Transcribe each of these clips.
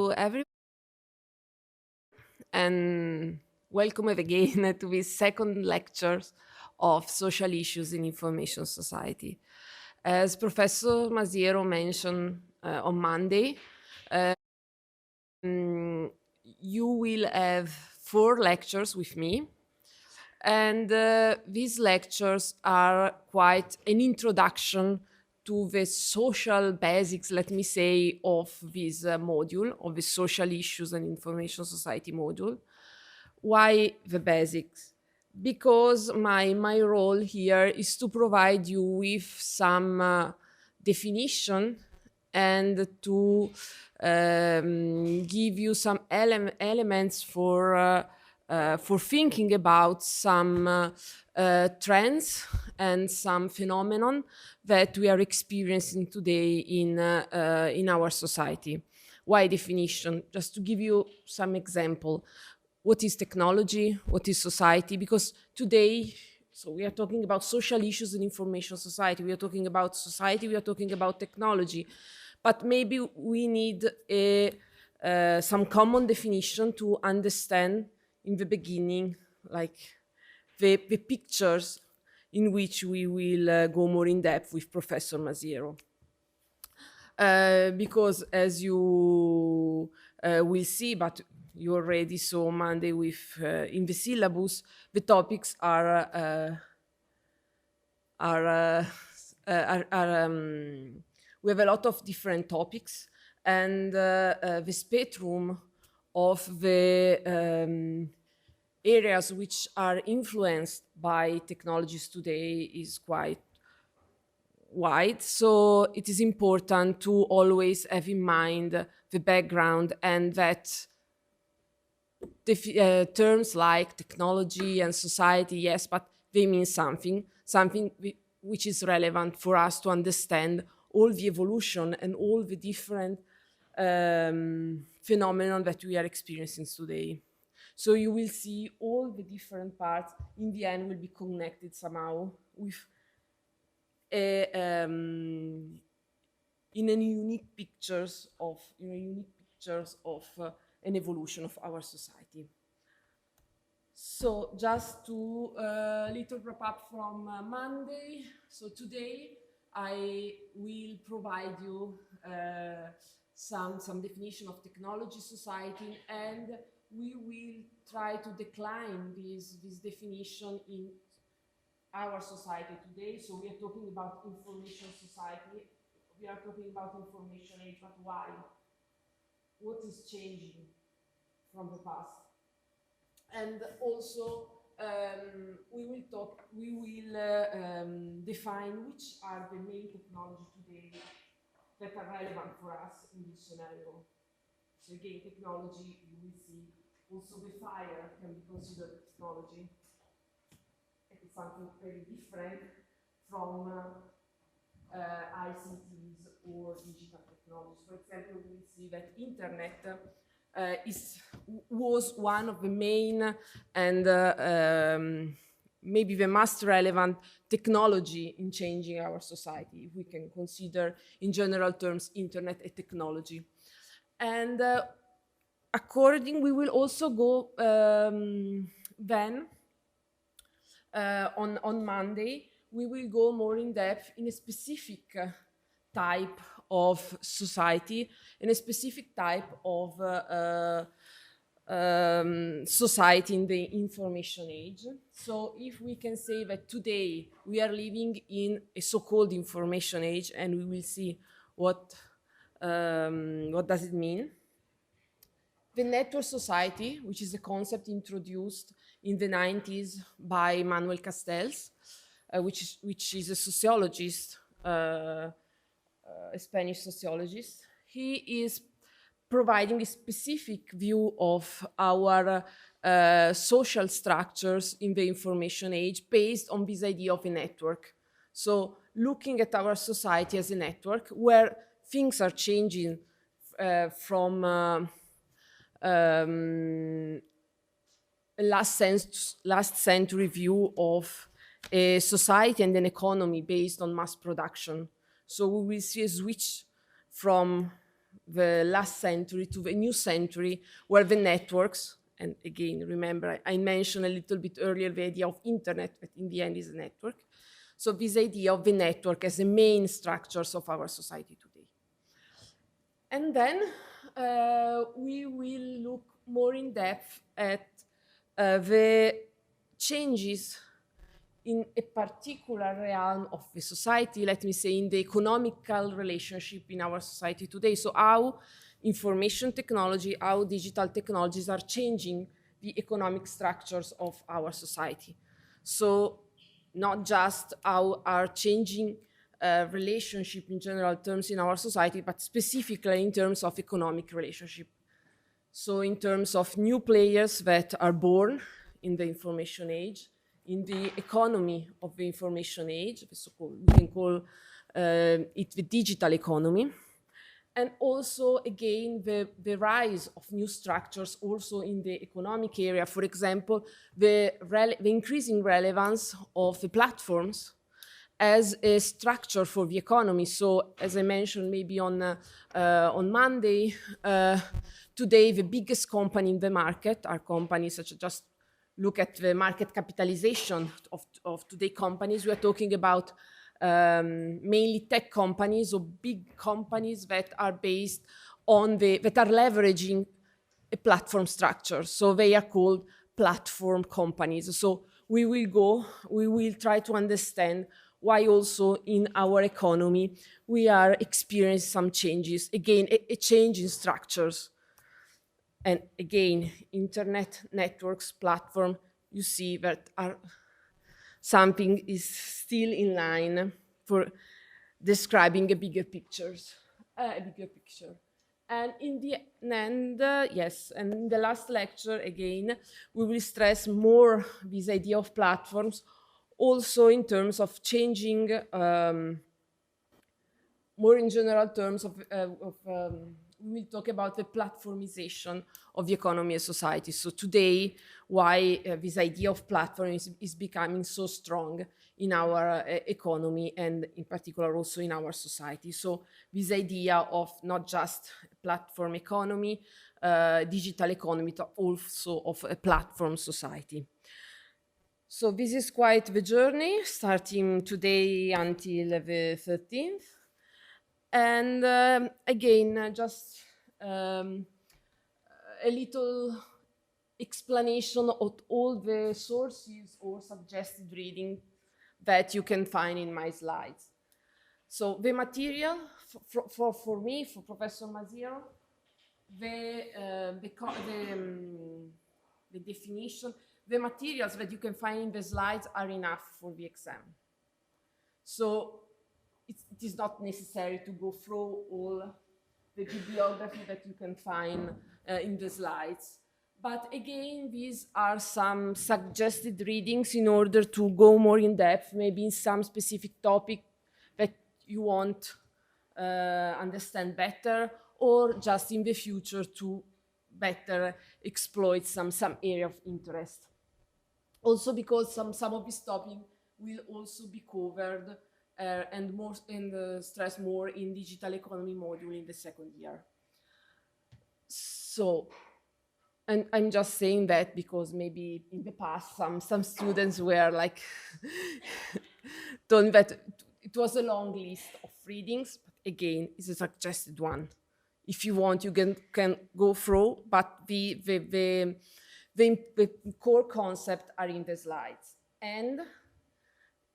to everyone, and welcome again to this second lecture of social issues in information society. As Professor Masiero mentioned on Monday, you will have 4 lectures with me, and these lectures are quite an introduction to the social basics, let me say, of this module, of the social issues and information society module. Why the basics? Because my role here is to provide you with some definition and to give you some elements for thinking about some trends and some phenomenon that we are experiencing today in our society. Why definition? Just to give you some example. What is technology? What is society? Because today, so we are talking about social issues in information society. We are talking about society. We are talking about technology. But maybe we need some common definition to understand in the beginning, like the pictures in which we will go more in depth with Professor Masiero. Because as you will see, but you already saw Monday with in the syllabus, the topics are we have a lot of different topics, and the spectrum of the areas which are influenced by technologies today is quite wide. So it is important to always have in mind the background, and that terms like technology and society, yes, but they mean something which is relevant for us to understand all the evolution and all the different phenomena that we are experiencing today. So you will see all the different parts in the end will be connected somehow with in a unique pictures of an evolution of our society. So just to little wrap up from Monday. So today I will provide you some definition of technology, society, and we will try to decline this definition in our society today. So we are talking about information society. We are talking about information age, but why? What is changing from the past? And also we will define which are the main technology today that are relevant for us in this scenario. So again, technology, you will see also the fire can be considered technology. It's something very different from ICTs or digital technologies. For example, we see that internet was one of the main and maybe the most relevant technology in changing our society, if we can consider in general terms internet a technology. And according, we will also go then on Monday, we will go more in depth in a specific type of society, in a specific type of society in the information age. So if we can say that today we are living in a so-called information age, and we will see what does it mean. The network society, which is a concept introduced in the 90s by Manuel Castells, which is a sociologist, a Spanish sociologist. He is providing a specific view of our social structures in the information age based on this idea of a network. So looking at our society as a network where things are changing from last century view of a society and an economy based on mass production. So we will see a switch from the last century to the new century, where the networks, and again, remember, I mentioned a little bit earlier the idea of internet, but in the end is a network. So this idea of the network as the main structures of our society today. And then we will look more in depth at the changes in a particular realm of the society, let me say, in the economical relationship in our society today. So how information technology, how digital technologies are changing the economic structures of our society. So not just how are changing relationship in general terms in our society, but specifically in terms of economic relationship. So in terms of new players that are born in the information age, in the economy of the information age, so-called, we can call it the digital economy, and also, again, the rise of new structures also in the economic area. For example, the increasing relevance of the platforms as a structure for the economy. So, as I mentioned, maybe on Monday, today the biggest company in the market are companies such as, just look at the market capitalization of today companies. We are talking about mainly tech companies or big companies that are based on that are leveraging a platform structure. So they are called platform companies. So we will try to understand why also in our economy we are experiencing some changes. Again, a change in structures. And again, internet, networks, platform, you see that something is still in line for describing a bigger picture. And in the end, yes, and in the last lecture, again, we will stress more this idea of platforms, also in terms of changing, more in general terms we will talk about the platformization of the economy and society. So today, why this idea of platform is becoming so strong in our economy and in particular also in our society. So this idea of not just platform economy, digital economy, but also of a platform society. So this is quite the journey, starting today until the 13th. And again, just a little explanation of all the sources or suggested reading that you can find in my slides. So the material for me, for Professor Maziro, the definition, the materials that you can find in the slides are enough for the exam. So it is not necessary to go through all the bibliography that you can find in the slides. But again, these are some suggested readings in order to go more in depth, maybe in some specific topic that you want understand better, or just in the future to better exploit some area of interest. Also because some of this topic will also be covered and stress more in digital economy module in the second year. So, and I'm just saying that because maybe in the past some students were like told that it was a long list of readings, but again, it's a suggested one. If you want, you can go through, but the core concept are in the slides. And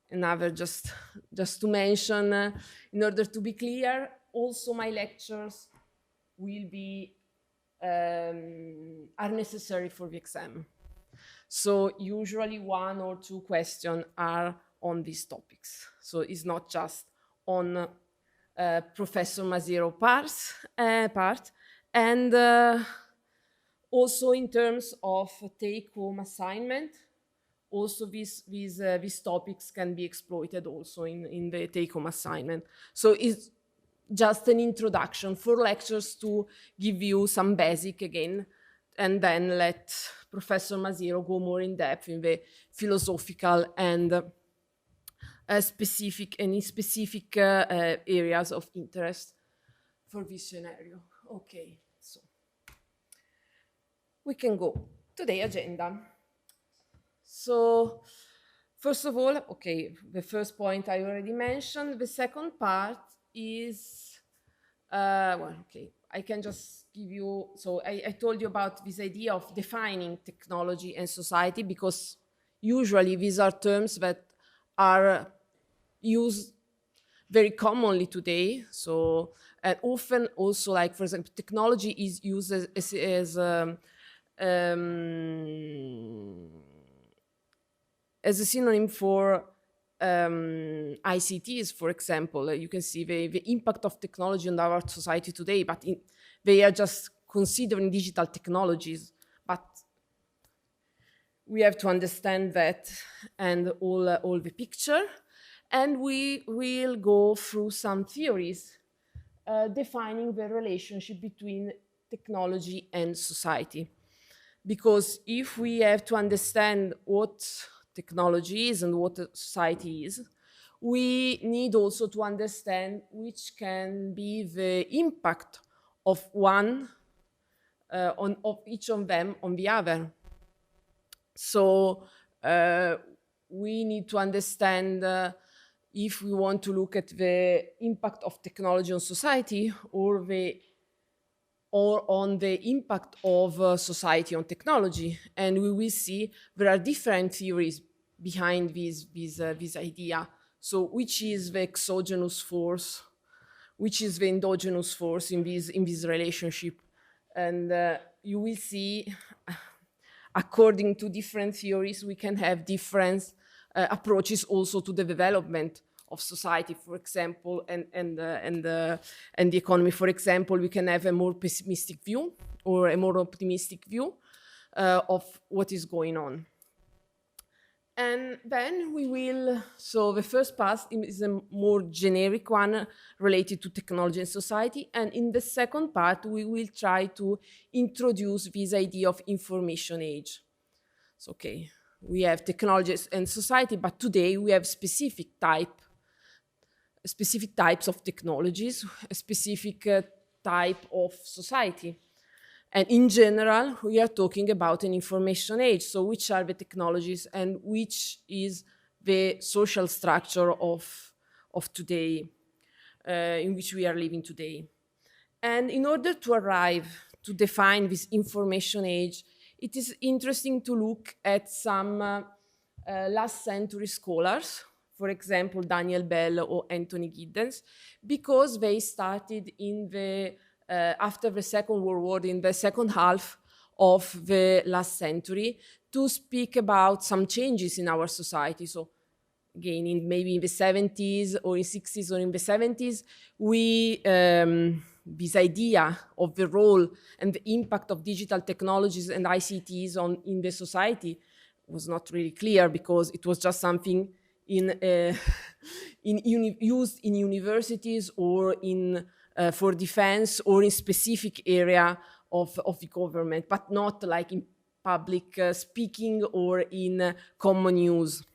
another, just to mention, in order to be clear, also my lectures will be are necessary for the exam. So usually 1 or 2 questions are on these topics. So it's not just on Professor Maziro part. And also in terms of take-home assignment, also these topics can be exploited also in the take-home assignment. So it's just an introduction for lectures to give you some basic again, and then let Professor Maziro go more in depth in the philosophical and specific areas of interest for this scenario. Okay, so we can go to the agenda. So, first of all, okay, the first point I already mentioned. The second part is, well, okay, I can just give you, so I told you about this idea of defining technology and society, because usually these are terms that are used very commonly today. So, and often also, like, for example, technology is used um, as a synonym for ICTs, for example. You can see the impact of technology on our society today, but they are just considering digital technologies. But we have to understand that and all the picture. And we will go through some theories defining the relationship between technology and society. Because if we have to understand what technology is and what society is, we need also to understand which can be the impact of one of each of them on the other. So we need to understand if we want to look at the impact of technology on society, or on the impact of society on technology. And we will see there are different theories behind this idea. So which is the exogenous force, which is the endogenous force in this relationship? And you will see, according to different theories, we can have different approaches also to the development of society, for example, and the economy. For example, we can have a more pessimistic view or a more optimistic view of what is going on. And then we will, so the first part is a more generic one related to technology and society. And in the second part, we will try to introduce this idea of information age. So, okay, we have technologies and society, but today we have specific types of technologies, a specific type of society. And in general, we are talking about an information age. So which are the technologies and which is the social structure of today, in which we are living today. And in order to arrive to define this information age, it is interesting to look at some last century scholars, for example, Daniel Bell or Anthony Giddens, because they started in the after the Second World War, in the second half of the last century, to speak about some changes in our society. So again, maybe in the 70s or in 60s or in the 70s, this idea of the role and the impact of digital technologies and ICTs in the society was not really clear, because it was just something used in universities or for defense or in specific area of the government, but not like in public speaking or in common use.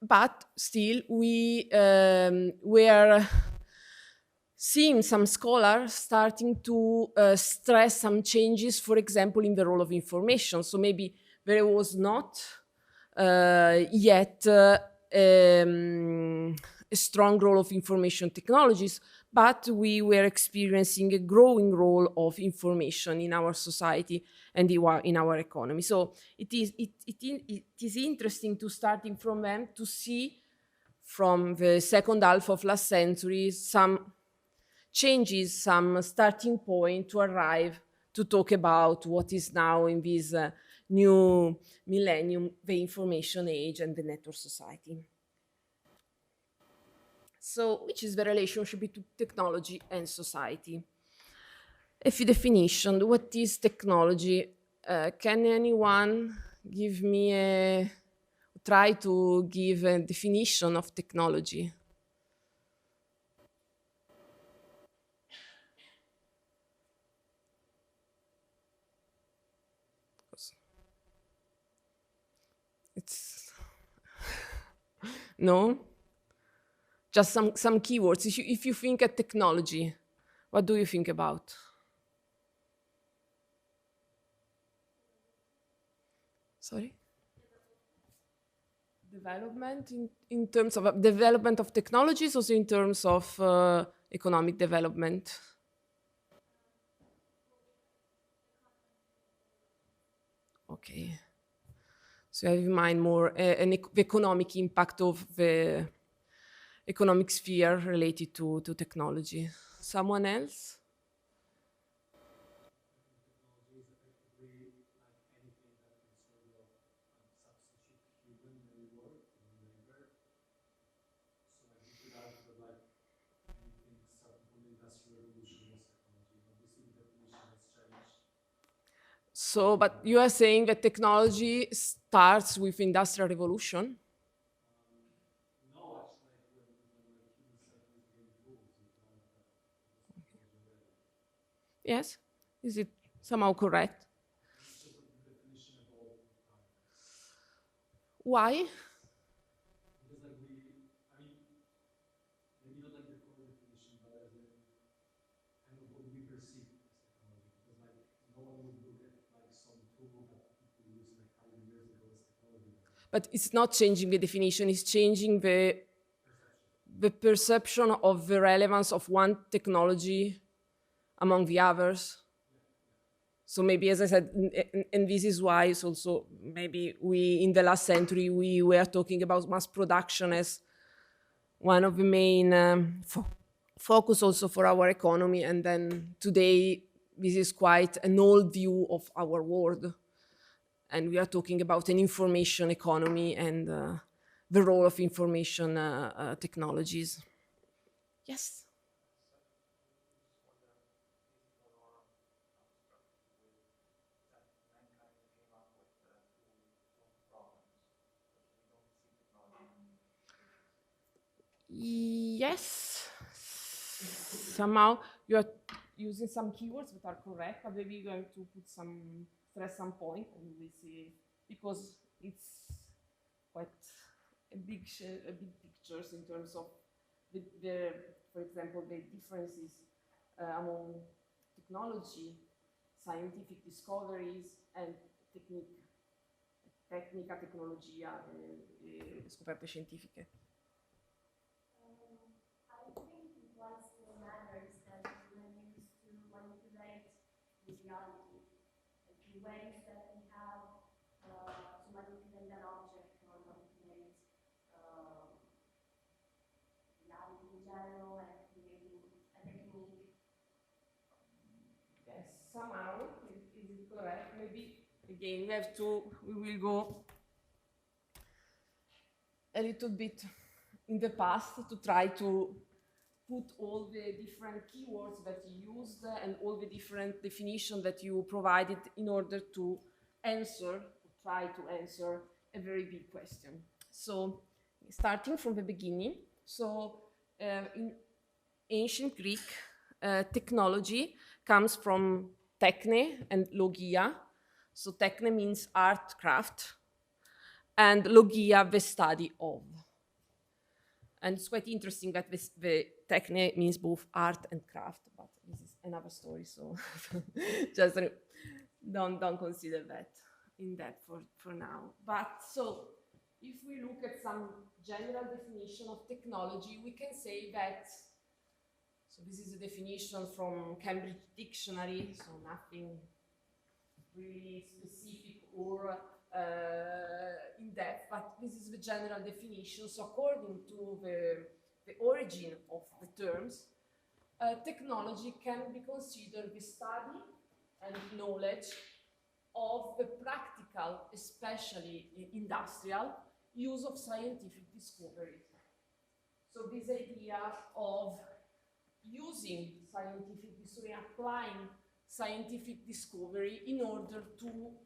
But still, we are seeing some scholars starting to stress some changes, for example, in the role of information. So maybe there was not yet a strong role of information technologies, but we were experiencing a growing role of information in our society and in our economy. So it is interesting to starting from them to see from the second half of last century some changes, some starting point to arrive to talk about what is now in this new millennium, the information age and the network society. So, which is the relationship between technology and society? A few definitions. What is technology? Can anyone give me try to give a definition of technology? It's no? Just some keywords. If you think at technology, What do you think about? Sorry? Development in terms of development of technologies, also in terms of economic development. Okay. So I have in mind more the economic impact of the economic sphere related to technology. Someone else? So, but you are saying that technology starts with industrial revolution? Yes. Is it somehow correct? Why? But it's not changing the definition, it's changing the perception of the relevance of one technology among the others. So maybe, as I said, and this is why it's also maybe we, in the last century, we were talking about mass production as one of the main focus also for our economy. And then today, this is quite an old view of our world. And we are talking about an information economy and the role of information technologies. Yes. Yes. Somehow you are using some keywords that are correct, but maybe you're going to put some stress some point and we will see, because it's quite a big pictures in terms of the for example, the differences among technology, scientific discoveries and tecnica, tecnologia e scoperte scientifiche. I think what still matters that when used to manipulate with reality, like the ways that we have to manipulate an object or manipulate reality in general and creating a technique. Yes, somehow, is it correct? Maybe again we will go a little bit in the past to try to put all the different keywords that you used and all the different definitions that you provided in order to try to answer a very big question. So, starting from the beginning, so in ancient Greek, technology comes from techne and logia. So, techne means art, craft, and logia, the study of. And it's quite interesting that the techne means both art and craft, but this is another story, so just don't consider that in depth for now. But so, if we look at some general definition of technology, we can say that, so this is a definition from Cambridge Dictionary, so nothing really specific or in depth, but this is the general definition. So according to the origin of the terms, technology can be considered the study and knowledge of the practical, especially industrial, use of scientific discovery. So this idea of using scientific discovery, applying scientific discovery in order to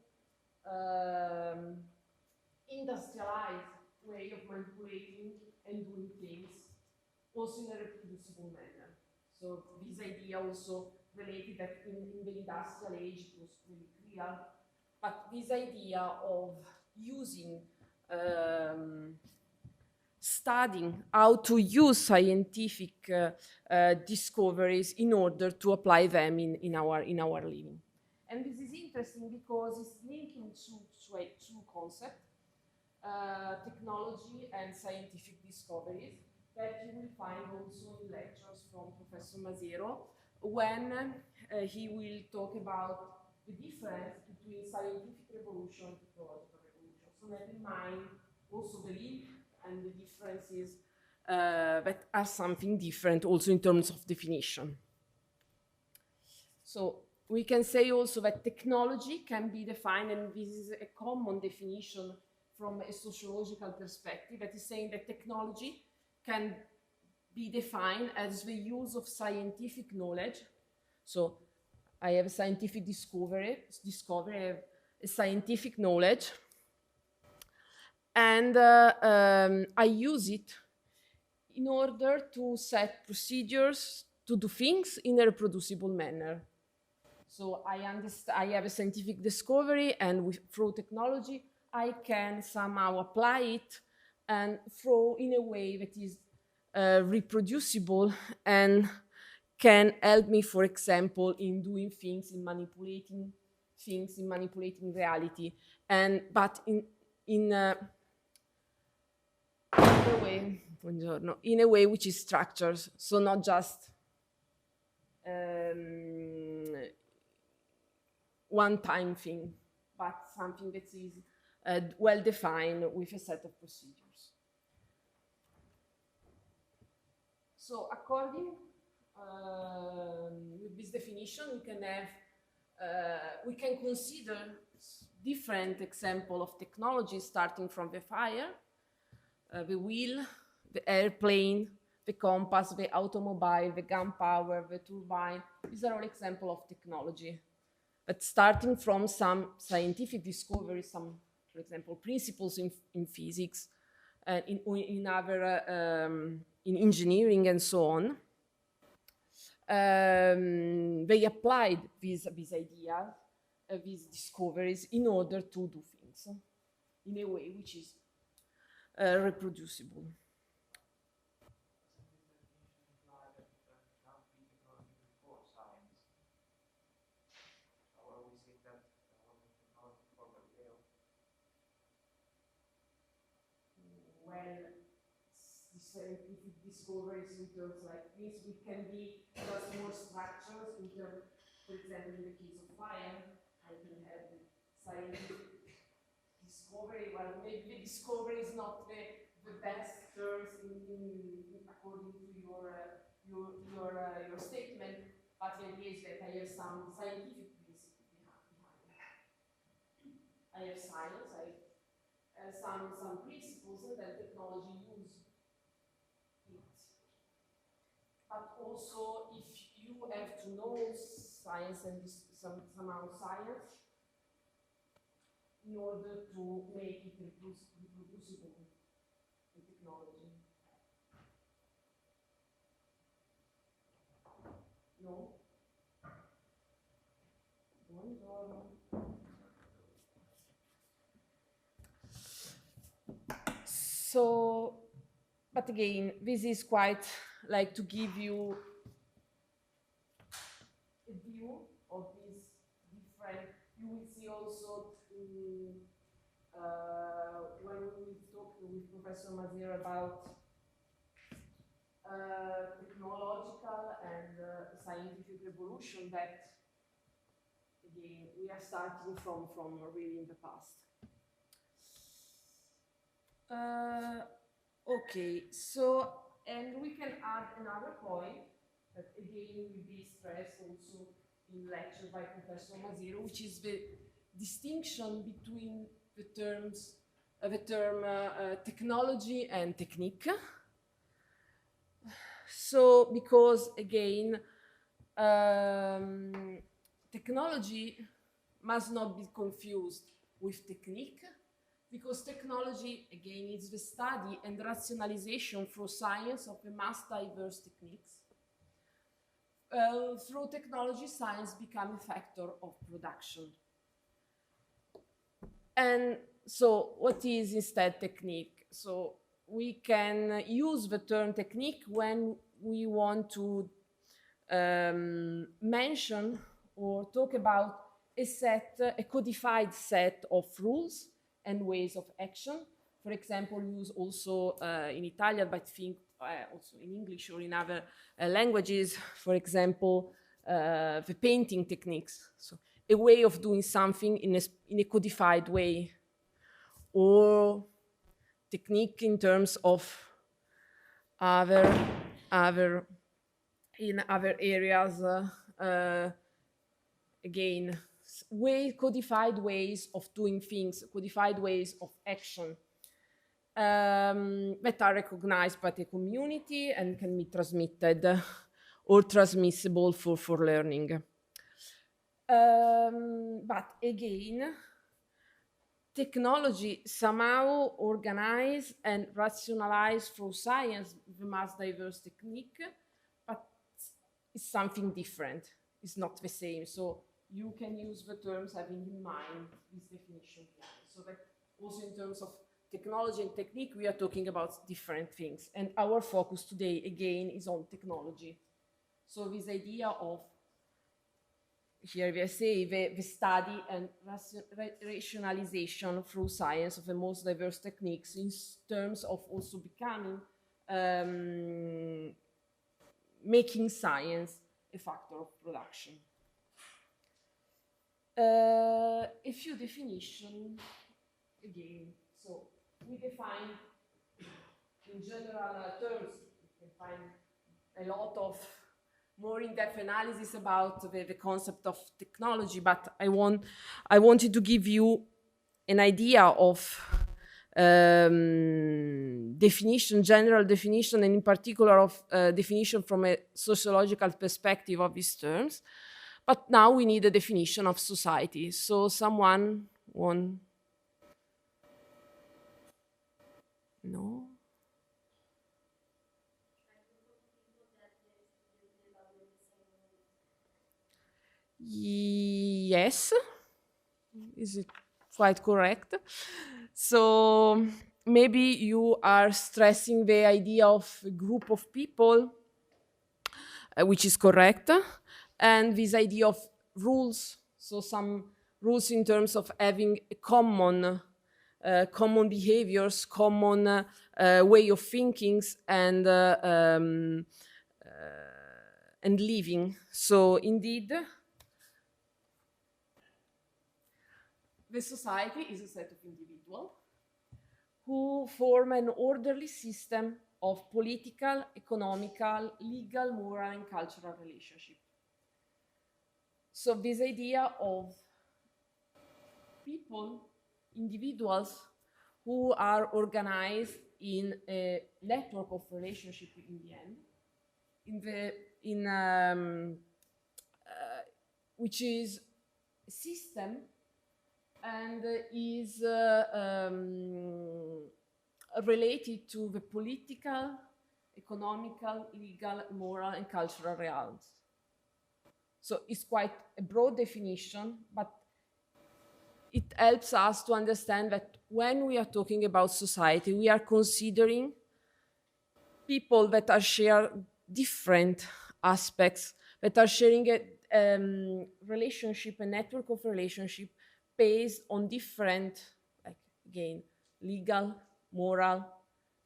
industrialized way of manipulating and doing things, also in a reproducible manner. So this idea also related that in the industrial age it was really clear, but this idea of using studying how to use scientific discoveries in order to apply them in our living. And this is interesting because it's linking two concepts, technology and scientific discoveries, that you will find also in lectures from Professor Mazero when he will talk about the difference between scientific revolution and technological revolution. So have in mind also the link and the differences that are something different also in terms of definition. So we can say also that technology can be defined, and this is a common definition from a sociological perspective, that is saying that technology can be defined as the use of scientific knowledge. So I have a scientific discovery, I have a scientific knowledge, and I use it in order to set procedures to do things in a reproducible manner. So I have a scientific discovery, and through technology, I can somehow apply it and throw in a way that is reproducible and can help me, for example, in doing things, in manipulating things, in manipulating reality, but in a way, buongiorno, in a way which is structured, so not just one-time thing, but something that is well defined with a set of procedures. So according with this definition, we can consider different examples of technology, starting from the fire, the wheel, the airplane, the compass, the automobile, the gunpowder, the turbine. These are all examples of technology. But starting from some scientific discoveries, some, for example, principles in physics, in engineering and so on, they applied these ideas, these discoveries, in order to do things in a way which is reproducible. Well, scientific discoveries in terms like this, we can be just more structures in terms, for example, in the case of fire, I can have the scientific discovery. Well, maybe the discovery is not the best terms according to your statement, but the idea is that I have some scientific principle behind it. I have science, I have some principles, and then technology use it. But also, if you have to know science and somehow science in order to make it reproducible, the technology. No? Buongiorno. So, but again, this is quite like to give you a view of these different. You will see also when we talked with Professor Mazir about technological and scientific revolution, that again we are starting from really in the past. Okay, so, and we can add another point that again will be stressed also in lecture by Professor Maziro, which is the distinction between the terms, the term technology and technique. So, because again, technology must not be confused with technique, because technology, again, is the study and rationalization through science of the mass diverse techniques. Through technology, science becomes a factor of production. And so what is instead technique? So we can use the term technique when we want to mention or talk about a codified set of rules and ways of action. For example, use also in Italian, but I think also in English or in other languages, for example, the painting techniques. So a way of doing something in a codified way, or technique in terms of other in other areas, again, codified ways of doing things, codified ways of action that are recognized by the community and can be transmitted or transmissible for learning. But again, technology somehow organized and rationalized through science the mass diverse technique, but it's something different. It's not the same. So you can use the terms having in mind this definition. So that also in terms of technology and technique, we are talking about different things. And our focus today, again, is on technology. So this idea of, here we say, the study and rationalization through science of the most diverse techniques in terms of also becoming, making science a factor of production. A few definitions, again. So we define, in general terms, you can find a lot of more in-depth analysis about the concept of technology, but I wanted to give you an idea of definition, general definition, and in particular of definition from a sociological perspective of these terms. But now we need a definition of society. So someone want? No? Yes, is it quite correct? So maybe you are stressing the idea of a group of people, which is correct, and this idea of rules, so some rules in terms of having a common behaviors, common way of thinking, and living. So indeed, the society is a set of individuals who form an orderly system of political, economical, legal, moral, and cultural relationships. So this idea of people, individuals, who are organized in a network of relationship in the end, which is a system and is related to the political, economical, legal, moral, and cultural realms. So it's quite a broad definition, but it helps us to understand that when we are talking about society, we are considering people that are share different aspects, that are sharing a relationship, a network of relationship based on different, like again, legal, moral.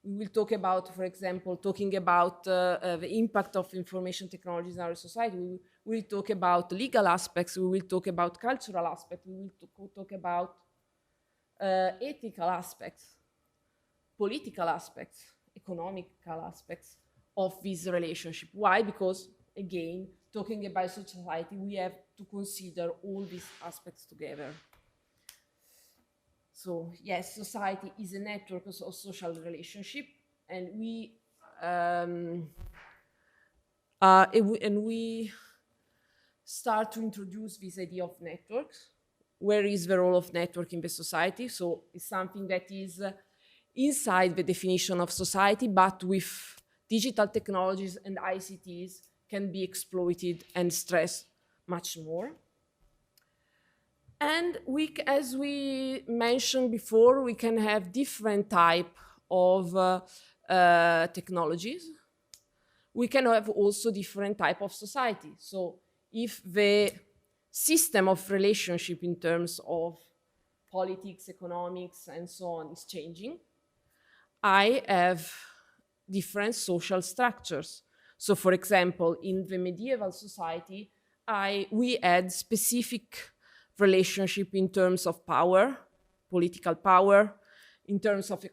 We will talk about, for example, talking about the impact of information technologies in our society. We will talk about legal aspects. We will talk about cultural aspects. We will talk about ethical aspects, political aspects, economical aspects of this relationship. Why? Because, again, talking about society, we have to consider all these aspects together. So yes, society is a network of social relationship, and we start to introduce this idea of networks. Where is the role of network in the society? So it's something that is inside the definition of society, but with digital technologies and ICTs can be exploited and stressed much more. And as we mentioned before, we can have different type of technologies, we can have also different type of society. So if the system of relationship in terms of politics, economics, and so on is changing, I have different social structures. So for example, in the medieval society, we had specific relationship in terms of power, political power, in terms of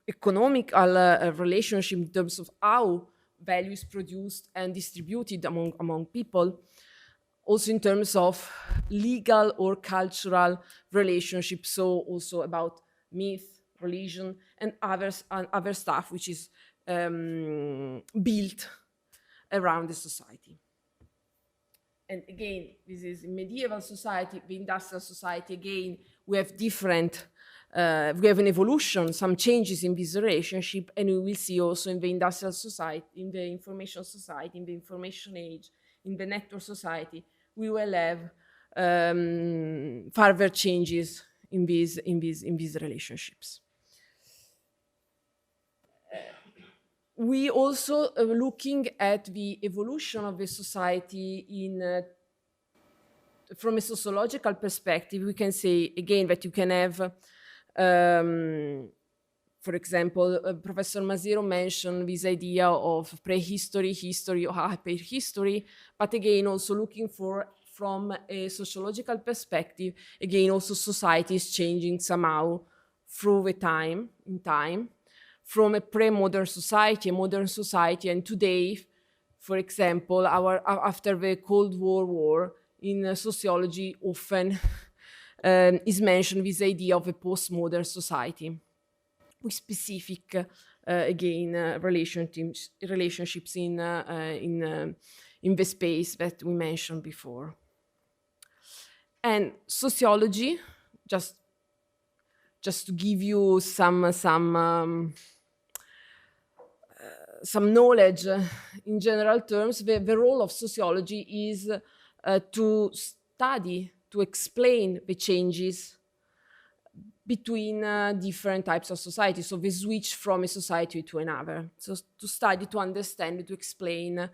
economical relationship, in terms of how value is produced and distributed among people, also in terms of legal or cultural relationships, so also about myth, religion, and other stuff which is built around the society. And again, this is in medieval society. The industrial society, again, we have different, we have an evolution, some changes in this relationship, and we will see also in the industrial society, in the information society, in the information age, in the network society, we will have further changes in these relationships. We also are looking at the evolution of the society from a sociological perspective. We can say again that you can have, for example, Professor Masero mentioned this idea of prehistory, history, or hyperhistory, but again, also looking from a sociological perspective, again, also society is changing somehow through the time, from a pre-modern society, a modern society, and today, for example, after the Cold War in sociology often is mentioned this idea of a postmodern society with specific, again, relationships in the space that we mentioned before. And sociology, just to give you some knowledge in general terms, the role of sociology is to study, to explain the changes between different types of society, so the switch from a society to another. So to study, to understand, to explain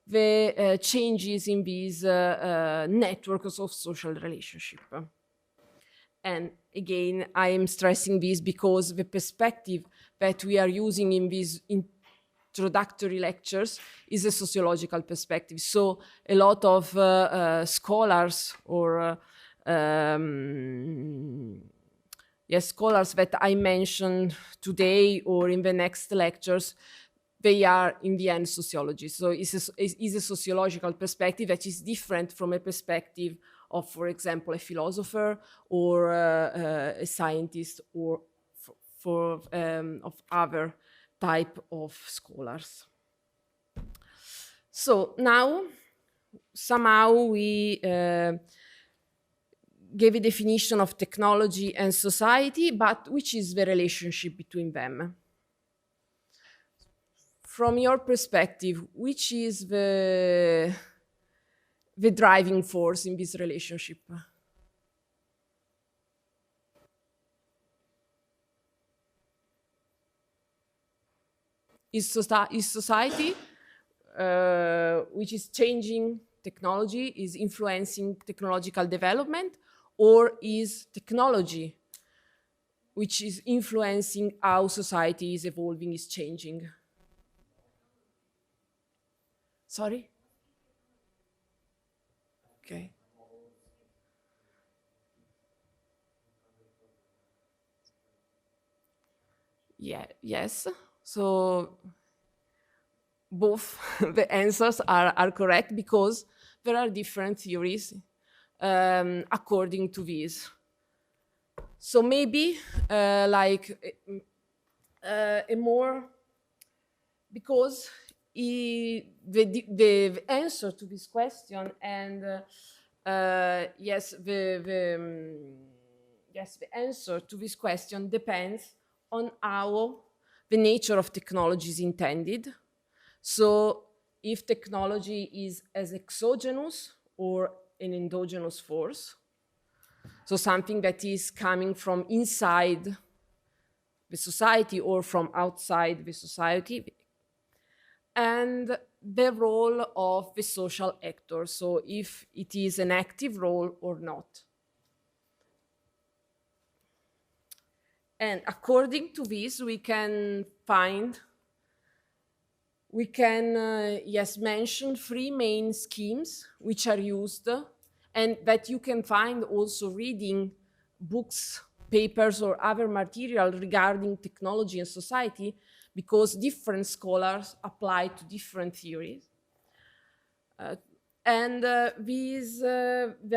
the changes in these networks of social relationship. And again, I am stressing this because the perspective that we are using in these introductory lectures is a sociological perspective. So a lot of scholars or scholars that I mentioned today or in the next lectures, they are in the end sociologists. So it's a sociological perspective that is different from a perspective of, for example, a philosopher or a scientist or of other type of scholars. So now, somehow we gave a definition of technology and society, but which is the relationship between them? From your perspective, which is the driving force in this relationship? Is society, which is changing technology, is influencing technological development, or is technology, which is influencing how society is evolving, is changing? Sorry? Okay. Yeah, yes. So both the answers are correct because there are different theories according to this. So maybe like a more, because the answer to this question and yes, the answer to this question depends on how the nature of technology is intended. So if technology is as exogenous or an endogenous force, so something that is coming from inside the society or from outside the society, and the role of the social actor, so if it is an active role or not. And according to this, we can mention three main schemes which are used and that you can find also reading books, papers, or other material regarding technology and society, because different scholars apply to different theories. There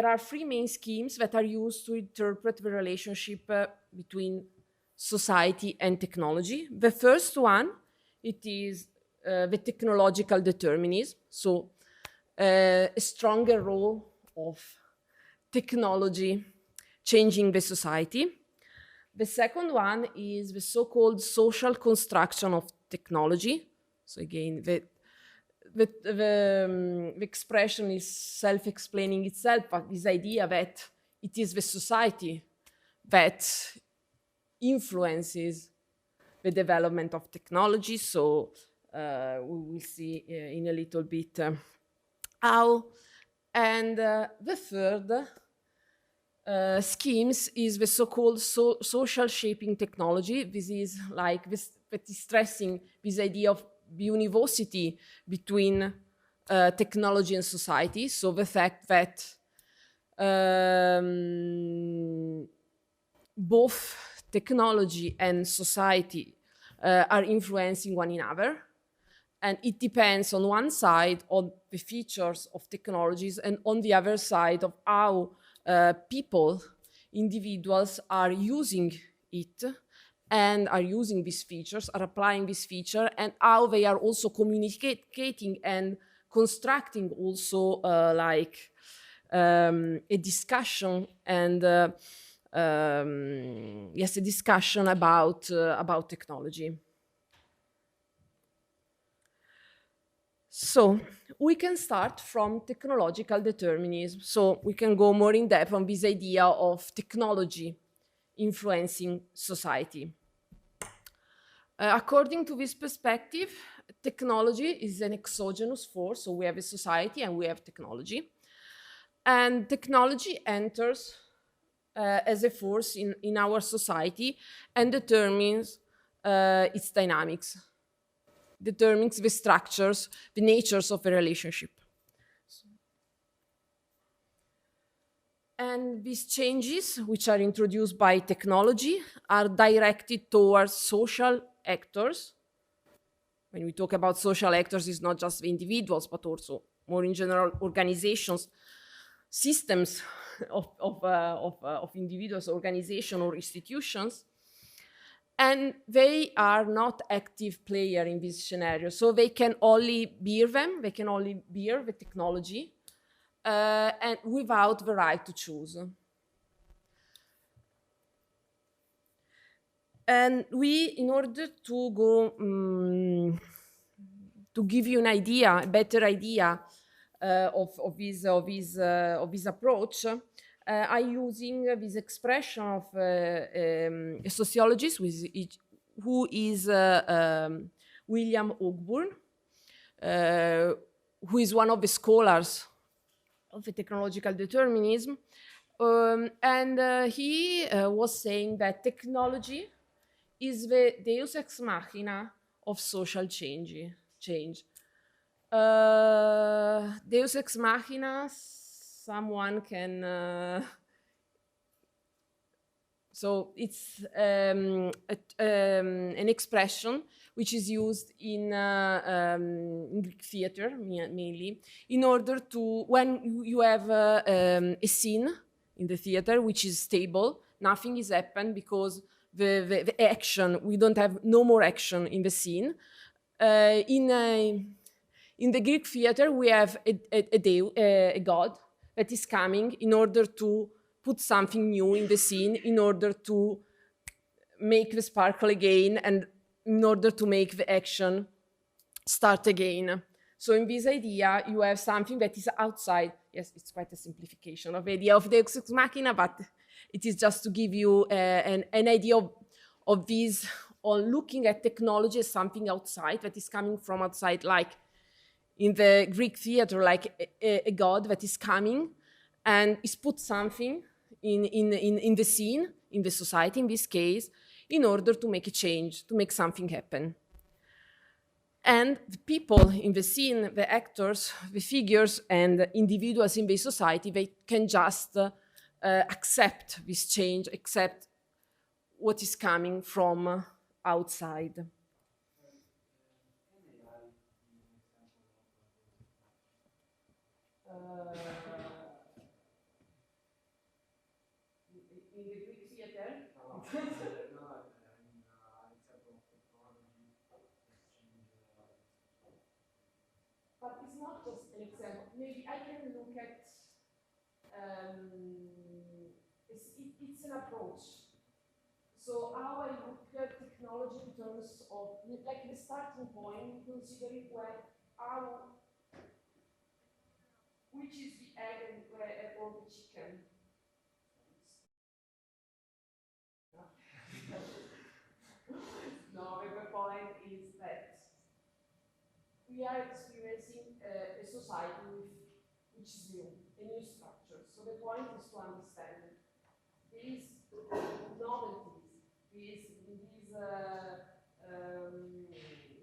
are three main schemes that are used to interpret the relationship between society and technology. The first one, it is the technological determinism, so a stronger role of technology changing the society. The second one is the so-called social construction of technology. So again, the expression is self-explaining itself, but this idea that it is the society that influences the development of technology. So we will see in a little bit how. And the third schemes is the so-called social shaping technology. This is like this, that is stressing this idea of the univocity between technology and society. So the fact that both technology and society are influencing one another. And it depends on one side on the features of technologies and on the other side of how people, individuals are using it and are using these features, are applying this feature, and how they are also communicating and constructing also a discussion and a discussion about technology. So we can start from technological determinism. So we can go more in depth on this idea of technology influencing society. According to this perspective, technology is an exogenous force. So we have a society and we have technology. And technology enters as a force in our society and determines its dynamics, determines the structures, the natures of a relationship. And these changes, which are introduced by technology, are directed towards social actors. When we talk about social actors, it's not just the individuals, but also more in general organizations, systems of individuals, organizations, or institutions. And they are not active players in this scenario. So they can only bear them, they can only bear the technology, and without the right to choose. And we, in order to go, to give you an idea, a better idea of this approach, I'm using this expression of a sociologist who is William Ogburn, who is one of the scholars of the technological determinism. And he was saying that technology is the deus ex machina of social change. Deus ex machina, someone can... So it's an expression which is used in Greek theater, mainly, in order to, when you have a scene in the theater which is stable, nothing is happened because the action, we don't have no more action in the scene. In the Greek theater, we have a god that is coming in order to put something new in the scene, in order to make the sparkle again, and in order to make the action start again. So in this idea, you have something that is outside. Yes, it's quite a simplification of the idea of Deus ex machina, but it is just to give you an idea of this, on looking at technology as something outside, that is coming from outside, like in the Greek theater, like a god that is coming and is put something in the scene, in the society in this case, in order to make a change, to make something happen. And the people in the scene, the actors, the figures, and individuals in the society, they can just accept this change, accept what is coming from outside. Uh, in the Greek theater. But it's not just an example. Maybe I can look at it's an approach. So how I look at technology in terms of, like the starting point, consider it when how, which is the egg and or the chicken. No, the point is that we are experiencing a society which is new, a new structure. So the point is to understand these novelties, these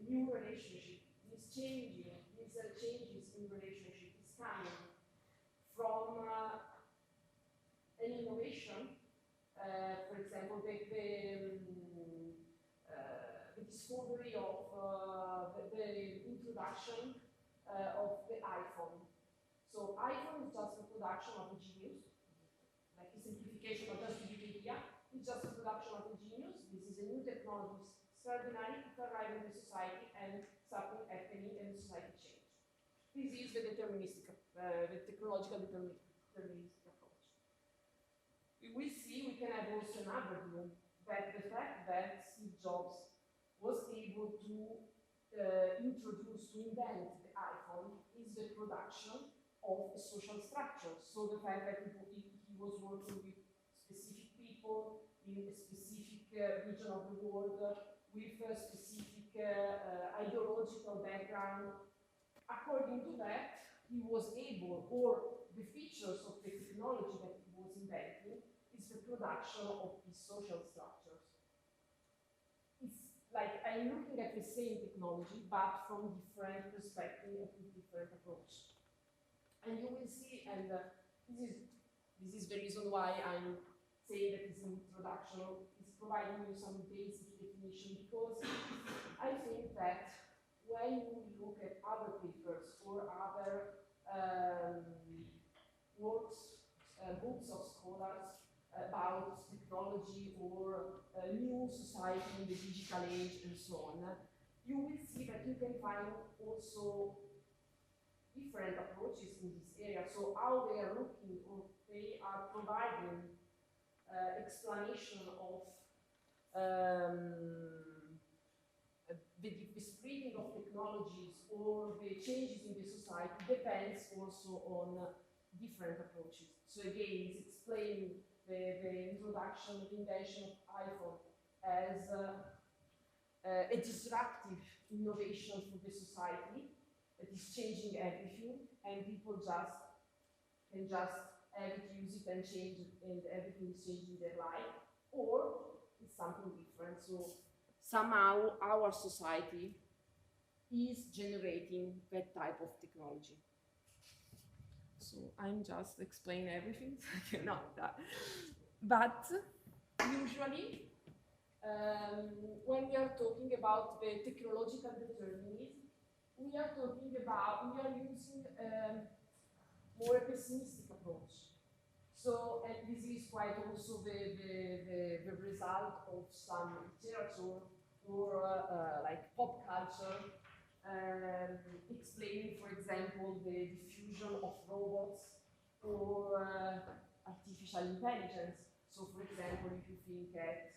new relationship, these changes in relationship is coming from an innovation. For example, the discovery of the introduction of the iPhone. So iPhone is just the production of a genius, like a simplification, but just to give you an idea, it's just a production of a genius. This is a new technology, extraordinary, it arrived in the society and something happening and society change. This is the deterministic, the technological deterministic approach. We will see, we can have also another view, that the fact that Steve Jobs was able to introduce, to invent the iPhone is the production of a social structure. So the fact that he was working with specific people in a specific region of the world with a specific ideological background. According to that, he was able, or the features of the technology that he was inventing is the production of these social structures. It's like I'm looking at the same technology, but from different perspective and with different approach. And you will see, and this is the reason why I'm saying that this introduction is providing you some basic definition, because I think that when you look at other papers or other works, books of scholars about technology or new society in the digital age and so on, you will see that you can find also different approaches in this area. So how they are looking, or they are providing explanation of the spreading of technologies or the changes in the society depends also on different approaches. So again, it's explaining the introduction, the invention of iPhone as a disruptive innovation for the society that is changing everything, and people just can just have it, use it, and change it, and everything is changing their life, or it's something different. So somehow our society is generating that type of technology. So I'm just explaining everything, not that. But usually, when we are talking about the technological determinism, we are using more a pessimistic approach. So, and this is quite also the result of some literature or like pop culture, explaining, for example, the diffusion of robots or artificial intelligence. So, for example, if you think at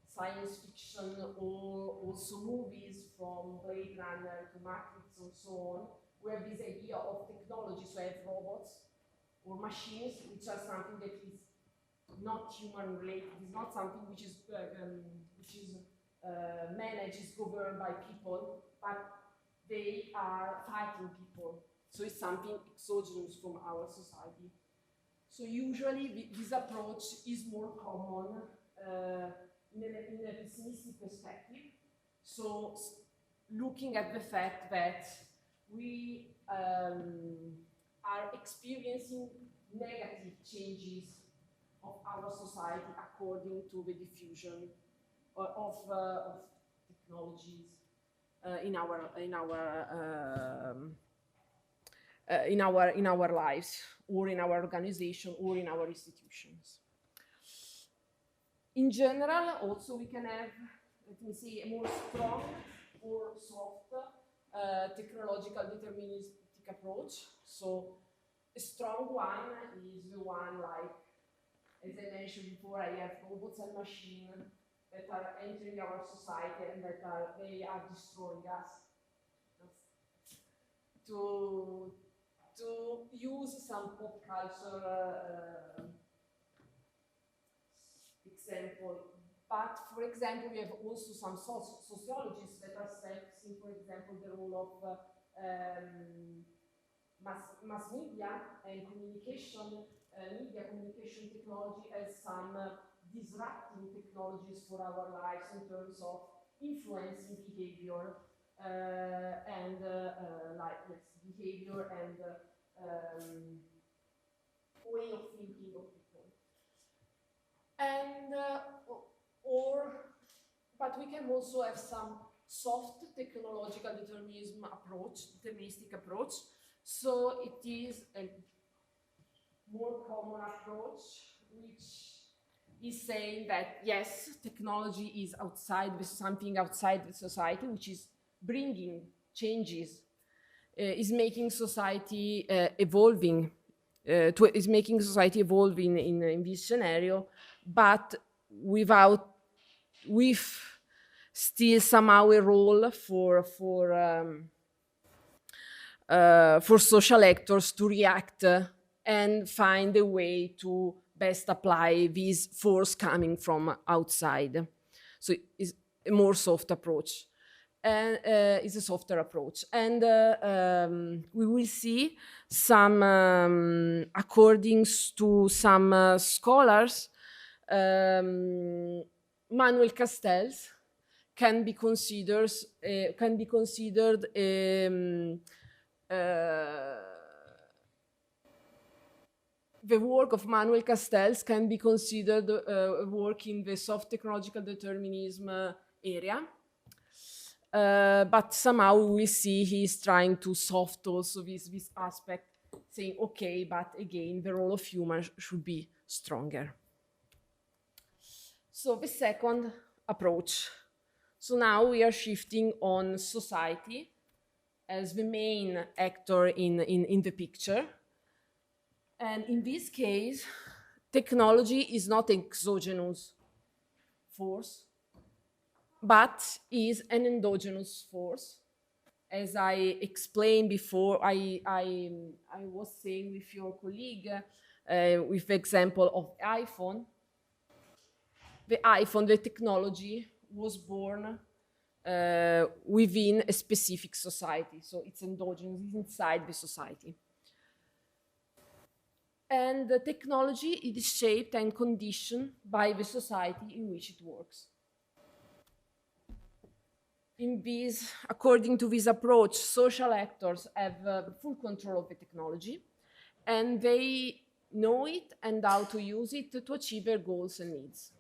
science fiction or also movies from Blade Runner to Matrix and so on, where this idea of technology, so I have robots or machines, which are something that is not human related. It's not something which is managed, is governed by people, but they are fighting people. So it's something exogenous from our society. So usually this approach is more common in a pessimistic perspective. So looking at the fact that we are experiencing negative changes of our society according to the diffusion of technologies in our lives, or in our organization, or in our institutions. In general, also we can have, let me say, a more strong or soft technological deterministic approach. So a strong one is the one like, as I mentioned before, I have robots and machines that are entering our society and that they are destroying us. To use some pop culture example. But for example, we have also some sociologists that are assessing, for example, the role of mass media and communication, media communication technology as some disrupting technologies for our lives in terms of influencing behavior and like behavior and way of thinking of people. And but we can also have some soft technological deterministic approach. So it is a more common approach, which is saying that yes, technology is something outside the society, which is bringing changes, is making society evolving. Is making society evolve in this scenario, but with still somehow a role for social actors to react and find a way to best apply this force coming from outside. So it's a more soft approach. And is a softer approach. And we will see some, according to some scholars, Manuel Castells can be considered the work of Manuel Castells can be considered a work in the soft technological determinism area. But somehow we see he's trying to soft also this aspect, saying, okay, but again, the role of humans should be stronger. So the second approach. So now we are shifting on society as the main actor in the picture. And in this case, technology is not an exogenous force, but is an endogenous force. As I explained before, I was saying with your colleague, with the example of iPhone. The iPhone, the technology, was born within a specific society. So it's endogenous, it's inside the society. And the technology is shaped and conditioned by the society in which it works. According to this approach, social actors have full control of the technology, and they know it and how to use it to achieve their goals and needs.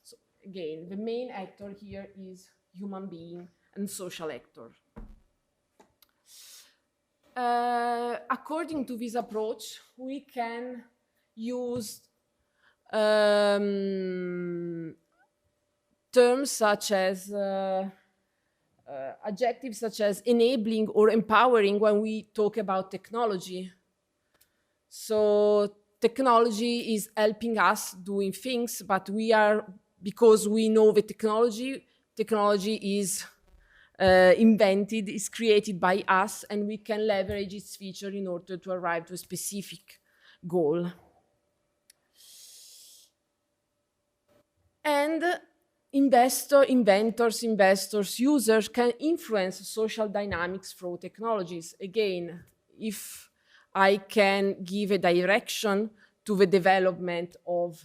So again, the main actor here is human being and social actor. According to this approach, we can use terms such as adjectives such as enabling or empowering when we talk about technology. So technology is helping us doing things, but because we know the technology is invented, is created by us, and we can leverage its feature in order to arrive to a specific goal. And inventors, users can influence social dynamics through technologies. Again, if I can give a direction to the development of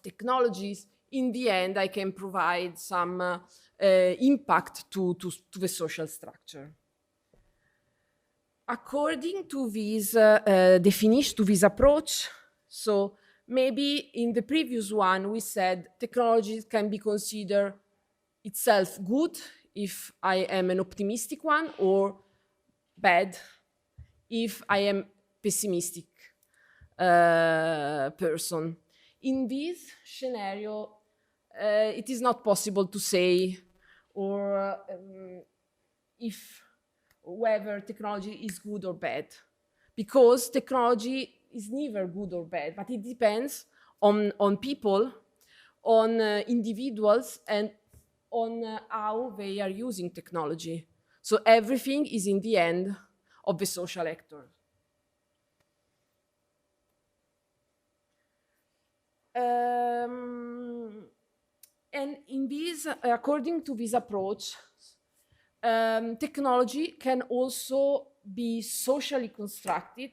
technologies, in the end, I can provide some impact to the social structure. According to this definition, to this approach, so maybe in the previous one we said technologies can be considered itself good if I am an optimistic one, or bad if I am pessimistic person. In this scenario, it is not possible to say or if whether technology is good or bad, because technology is neither good or bad, but it depends on people, on individuals, and on how they are using technology. So everything is in the end of the social actor. And in this, according to this approach, technology can also be socially constructed.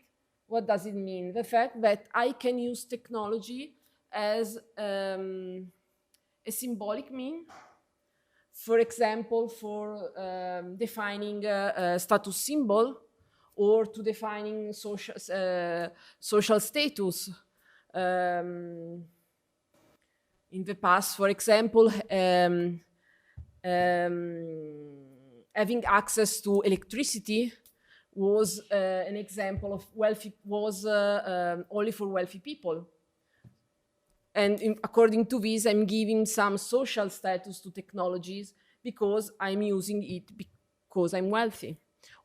What does it mean? The fact that I can use technology as a symbolic mean, for example, for defining a status symbol, or to defining social status. In the past, for example, having access to electricity was an example of only for wealthy people. And according to this, I'm giving some social status to technologies because I'm using it because I'm wealthy.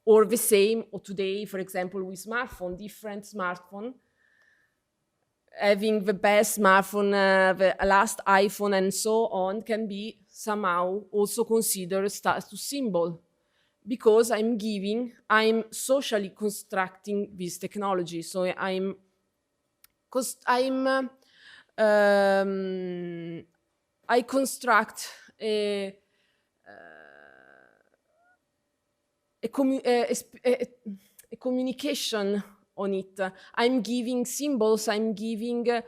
Or the same, or today, for example, with different smartphone, having the best smartphone, the last iPhone, and so on, can be somehow also considered a status symbol, because I'm socially constructing this technology. So I construct a communication on it. I'm giving symbols, I'm giving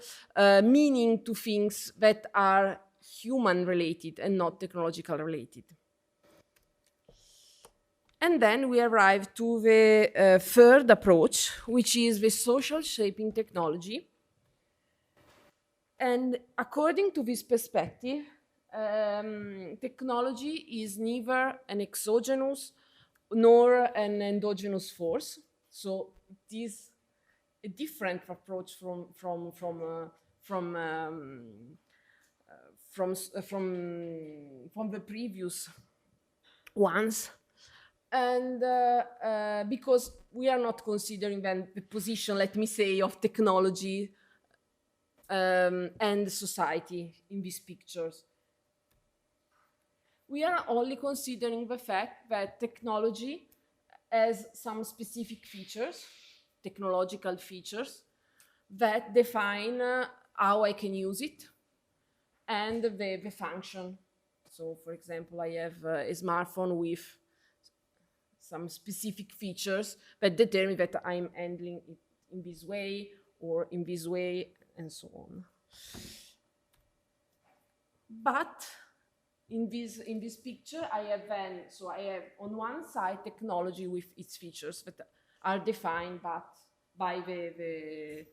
meaning to things that are human related and not technological related. And then we arrive to the third approach, which is the social shaping technology. And according to this perspective, technology is neither an exogenous nor an endogenous force. So it is a different approach from the previous ones. And because we are not considering then the position, let me say, of technology and society in these pictures. We are only considering the fact that technology has some specific features, technological features, that define how I can use it and the function. So, for example, I have a smartphone with some specific features that determine that I'm handling it in this way or in this way, and so on. But in this picture, I have on one side technology with its features that are defined by the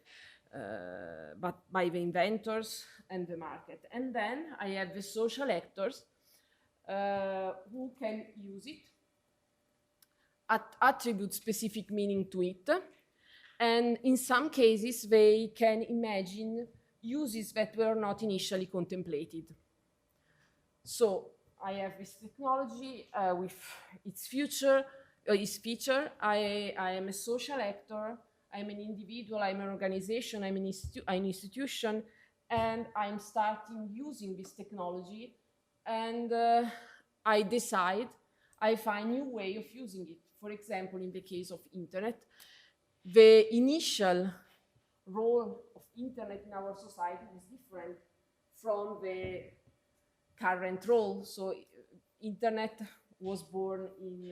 inventors and the market, and then I have the social actors who can use it, attribute specific meaning to it, and in some cases they can imagine uses that were not initially contemplated. So I have this technology with its feature. I am a social actor, I'm an individual, I'm an organization, I'm an institution, and I'm starting using this technology, and I find new way of using it. For example, in the case of internet, the initial role of internet in our society is different from the current role. So internet was born in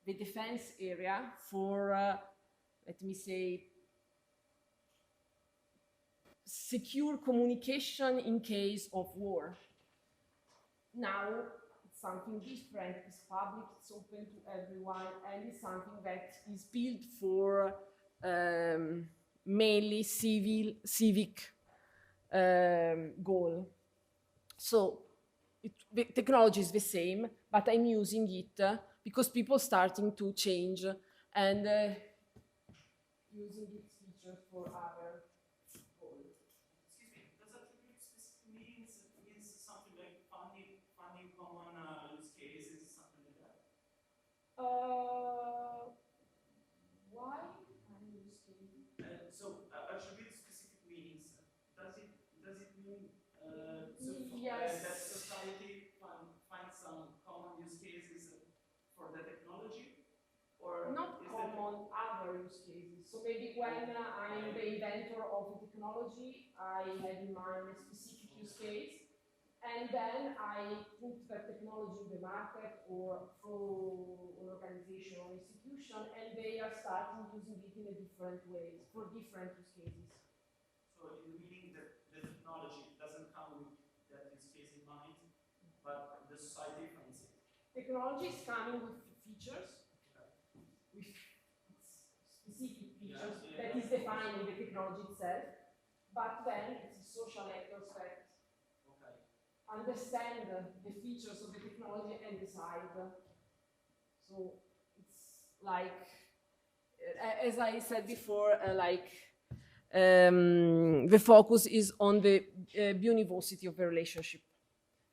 the defense area for, let me say, secure communication in case of war. Now it's something different, it's public, it's open to everyone, and it's something that is built for mainly civic goal. So the technology is the same, but I'm using it because people starting to change and using its features for other goals. Excuse me, does attribute specific means something like finding common use cases, something like that? Why I'm using So attribute specific meanings. Does it mean yes. that society finds some common use cases for the technology, or Not common, other use cases. So maybe when I'm the inventor of the technology, I have in mind a specific use case, and then I put that technology in the market or through an organization or institution, and they are starting using it in a different ways for different use cases. So meaning that the technology doesn't come with that use case in mind, but the society finds it. Technology is coming with features, with specific features that is defining the technology itself, but then it's the social actors that understand the features of the technology and decide. So it's like, as I said before, the focus is on the univocity of the relationship.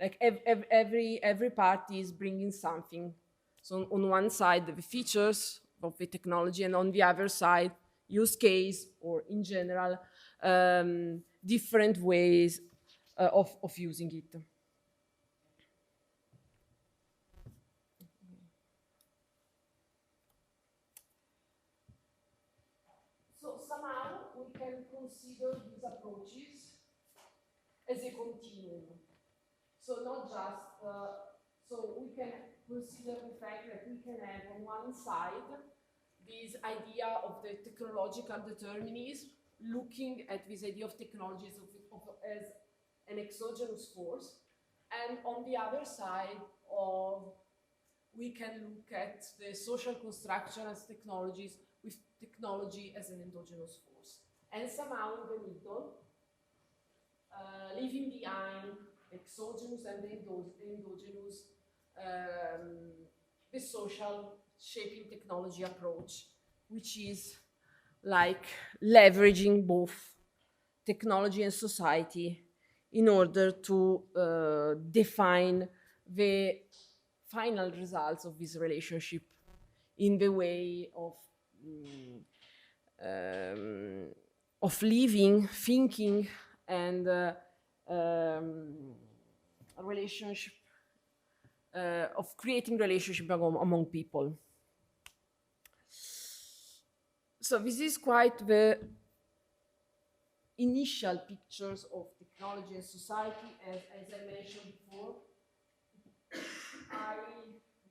Like every party is bringing something. So on one side, the features of the technology, and on the other side, use case, or in general, different ways of using it. So somehow we can consider these approaches as a continuum. So not just, so we can consider the fact that we can have on one side this idea of the technological determinism, looking at this idea of technology as an exogenous force, and on the other side we can look at the social construction as technologies, with technology as an endogenous force. And somehow in the middle, leaving behind exogenous and endogenous, the social shaping technology approach, which is like leveraging both technology and society in order to define the final results of this relationship in the way of living, thinking, and relationship, of creating relationship among people. So this is quite the initial pictures of technology and society, as I mentioned before.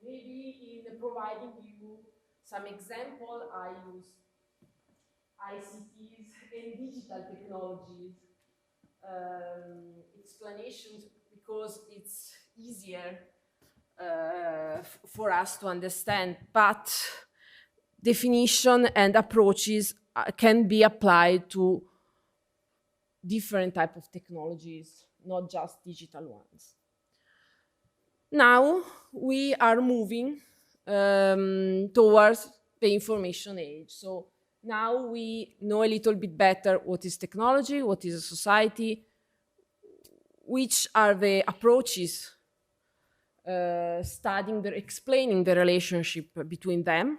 Maybe in providing you some example, I use ICTs and digital technologies explanations because it's easier for us to understand, but definition and approaches can be applied to different type of technologies, not just digital ones. Now we are moving towards the information age. So now we know a little bit better what is technology, what is a society, which are the approaches explaining the relationship between them.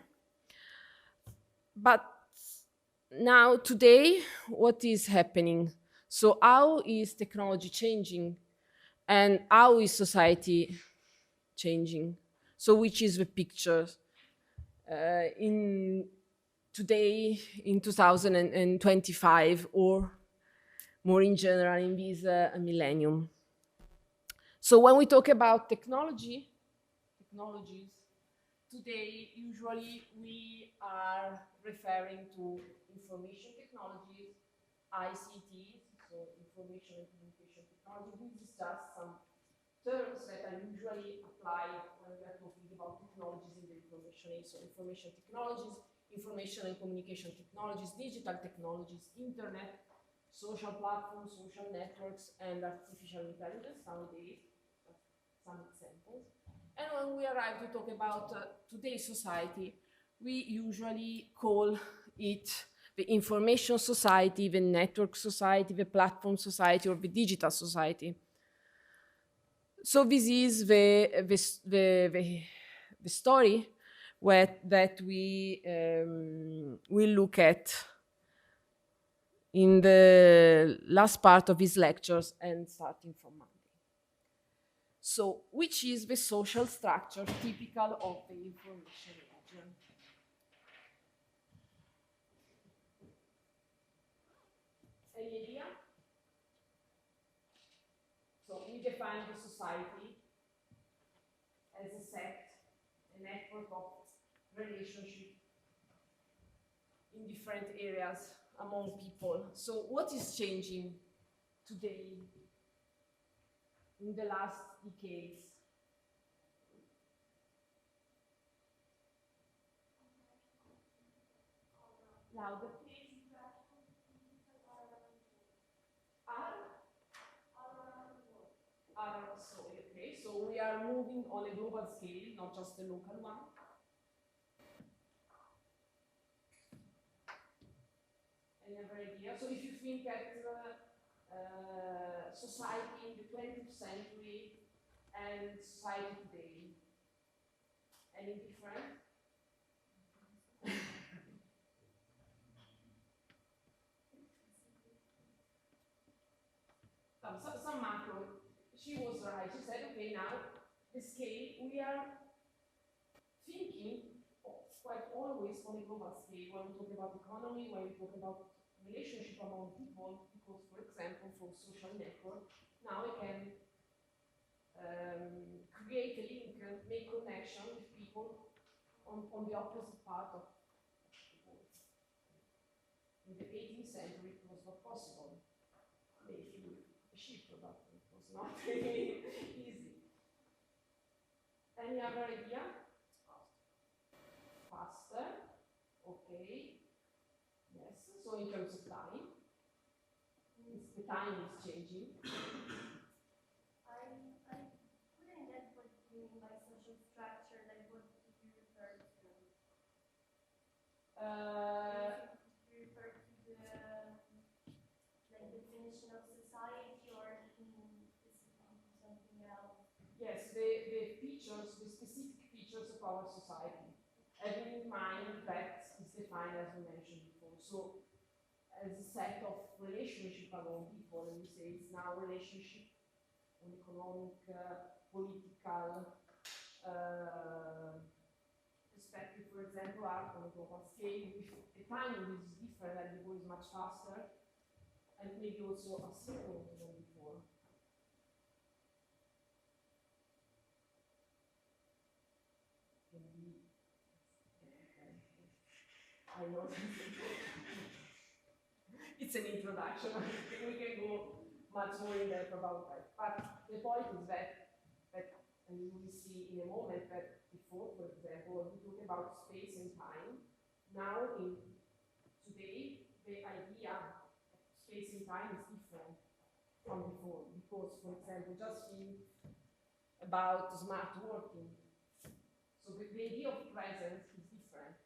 But now, today, what is happening? So how is technology changing? And how is society changing? So which is the picture? Today, in 2025, or more in general in this millennium. So when we talk about technologies, today usually we are referring to information technologies, ICT, so information and communication technology. This is just some terms that are usually applied when we are talking about technologies in the information age. So information technologies, information and communication technologies, digital technologies, internet, social platforms, social networks, and artificial intelligence nowadays. Just some examples. And when we arrive to talk about today's society, we usually call it the information society, the network society, the platform society, or the digital society. So this is the story that we will look at in the last part of his lectures and starting from Monday. So, which is the social structure typical of the information age? Any idea? So, we define the society as a set, a network of relationship in different areas among people. So, what is changing today in the last decades? Louder, please. Okay, so we are moving on a global scale, not just a local one. Any other idea? So if you think at society in the 20th century and society today, any different? Some macro, she was right. She said, okay, now the scale, we are thinking quite always on a global scale when we talk about economy, when we talk about relationship among people, because, for example, for social network, now we can create a link and make connection with people on the opposite part of the world. In the 18th century, it was not possible. Maybe with a ship, but it was not really easy. Any other idea? Faster. Okay. Yes. So in terms of time, the time is changing. I couldn't get what you mean by social structure. Like, what did you refer to? You refer to the definition of society, or specifically to something else? Yes, the features, the specific features of our society, having in mind that is defined as we mentioned before. So as a set of relationship among people, and we say it's now relationship on economic, political perspective, for example, are on a global scale. The timing is different, and the world is much faster, and maybe also asynchronous than before. I know it's an introduction. We can go much more in depth about that. But the point is that and we will see in a moment that before, for example, when we talk about space and time, now in today the idea of space and time is different from before. Because, for example, just think about smart working. So the idea of presence is different.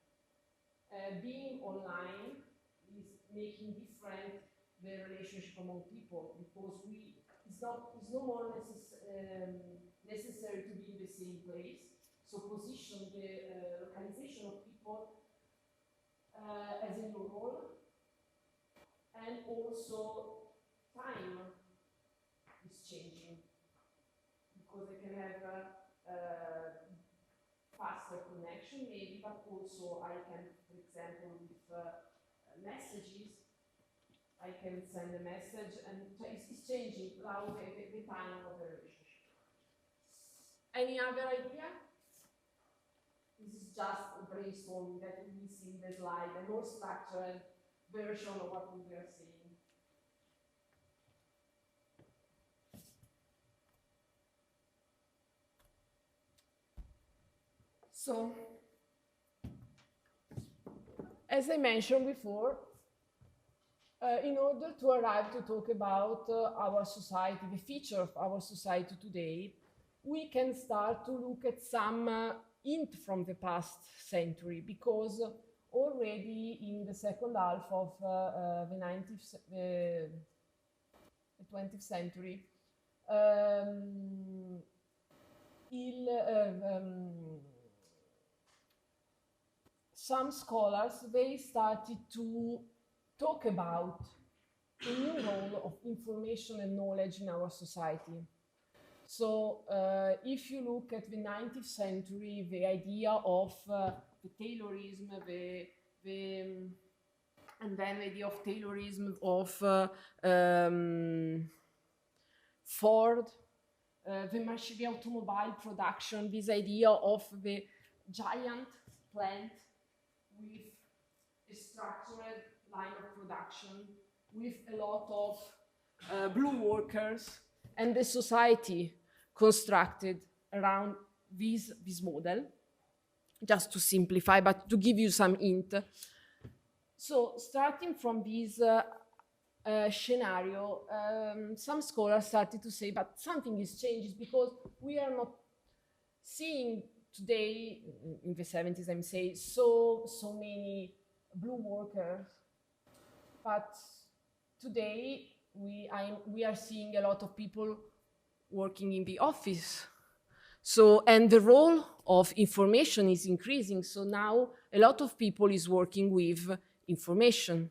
Being online is making different the relationship among people, because it's no more necessary to be in the same place. So position the localization of people as a new role, and also time is changing, because they can have faster connection maybe, but also I can, for example, with messages, I can send a message, and it's changing now the time of the relationship. Any other idea? This is just a brainstorming that we will see in the slide, a more structured version of what we were saying. So, as I mentioned before, in order to arrive to talk about our society, the feature of our society today, we can start to look at some hint from the past century, because already in the second half of the 20th century, some scholars, they started to talk about the new role of information and knowledge in our society. So if you look at the 19th century, the idea of the Taylorism, and then the idea of Taylorism of Ford, the automobile production, this idea of the giant plant with a structured line of production, with a lot of blue workers, and the society constructed around this model, just to simplify, but to give you some hint. So starting from this scenario, some scholars started to say, but something is changed, because we are not seeing today, in the 70s, I'm saying, so many blue workers, but today we are seeing a lot of people working in the office. So, and the role of information is increasing. So now a lot of people is working with information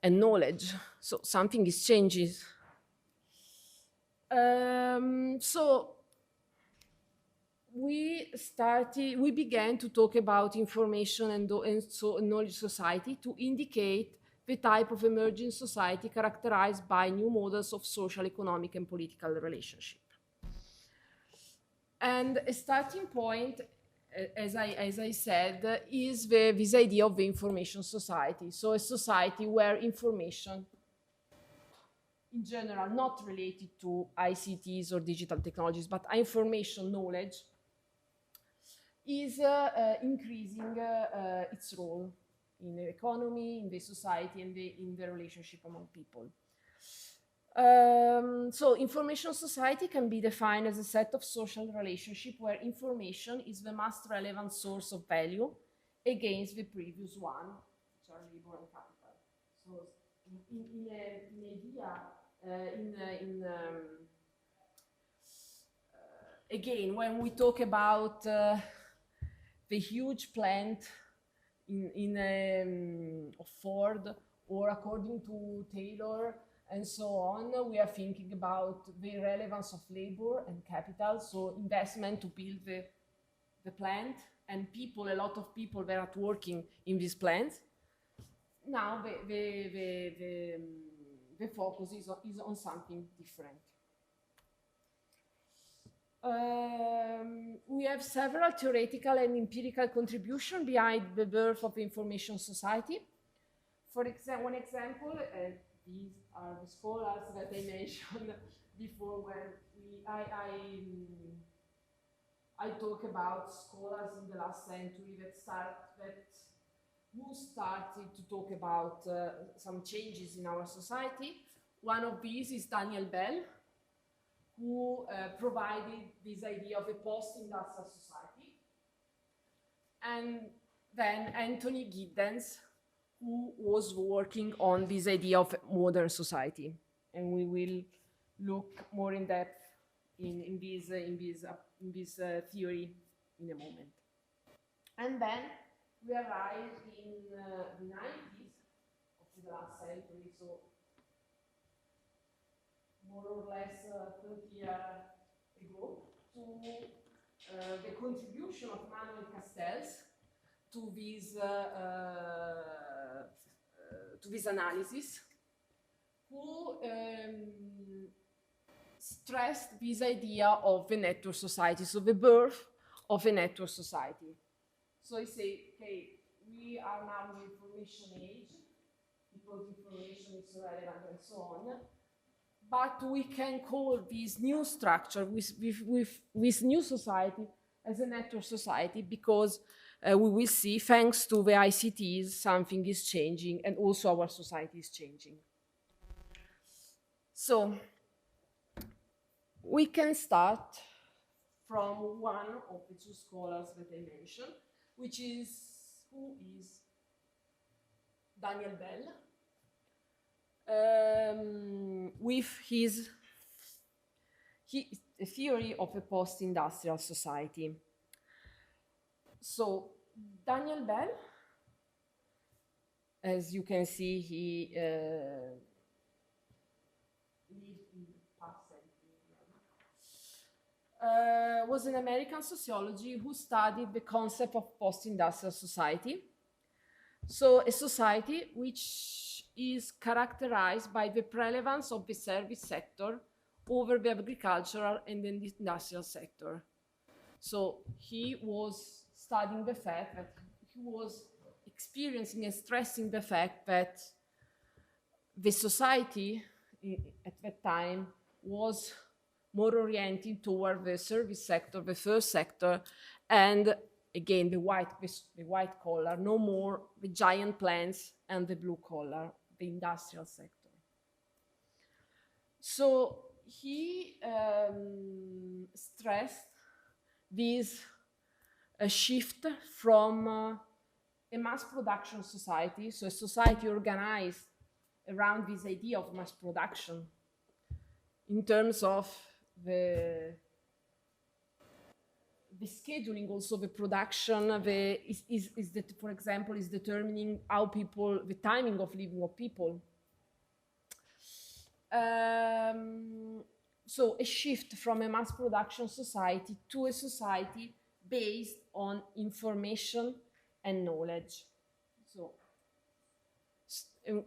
and knowledge. So something is changing. So we began to talk about information and so knowledge society to indicate the type of emerging society characterized by new models of social, economic, and political relationship. And a starting point, as I said, is this idea of the information society. So a society where information, in general, not related to ICTs or digital technologies, but information knowledge, is increasing its role in the economy, in the society, and in the relationship among people. So information society can be defined as a set of social relationships where information is the most relevant source of value against the previous one, which are labor and capital. So again, when we talk about the huge plant of Ford, or according to Taylor, and so on, we are thinking about the relevance of labor and capital, so investment to build the plant, and people, a lot of people that are working in these plants. Now the focus is on something different. We have several theoretical and empirical contributions behind the birth of the information society. For one example, these are the scholars that I mentioned before, when I talk about scholars in the last century who started to talk about some changes in our society. One of these is Daniel Bell, who provided this idea of a post-industrial society. And then Anthony Giddens, who was working on this idea of modern society. And we will look more in depth in this theory in a moment. And then we arrive in the 90s of the last century, so more or less 30 years ago, to the contribution of Manuel Castells to to this analysis, who stressed this idea of the network society, so the birth of a network society. So he say, okay, we are now in the information age, because information is relevant and so on, but we can call this new structure, with new society, as a network society, because we will see, thanks to the ICTs, something is changing, and also our society is changing. So we can start from one of the two scholars that I mentioned, which is, who is Daniel Bell, with his theory of a post-industrial society. So Daniel Bell, as you can see, he lived in the past century, was an American sociologist who studied the concept of post-industrial society. So a society which is characterized by the prevalence of the service sector over the agricultural and the industrial sector. So he was studying the fact that he was experiencing and stressing the fact that the society at that time was more oriented toward the service sector, the first sector, and again the white collar, no more the giant plants and the blue collar, the industrial sector. So he stressed this shift from a mass production society, so a society organized around this idea of mass production in terms of the scheduling, also the production, for example, is determining how people, the timing of living of people. So a shift from a mass production society to a society based on information and knowledge. So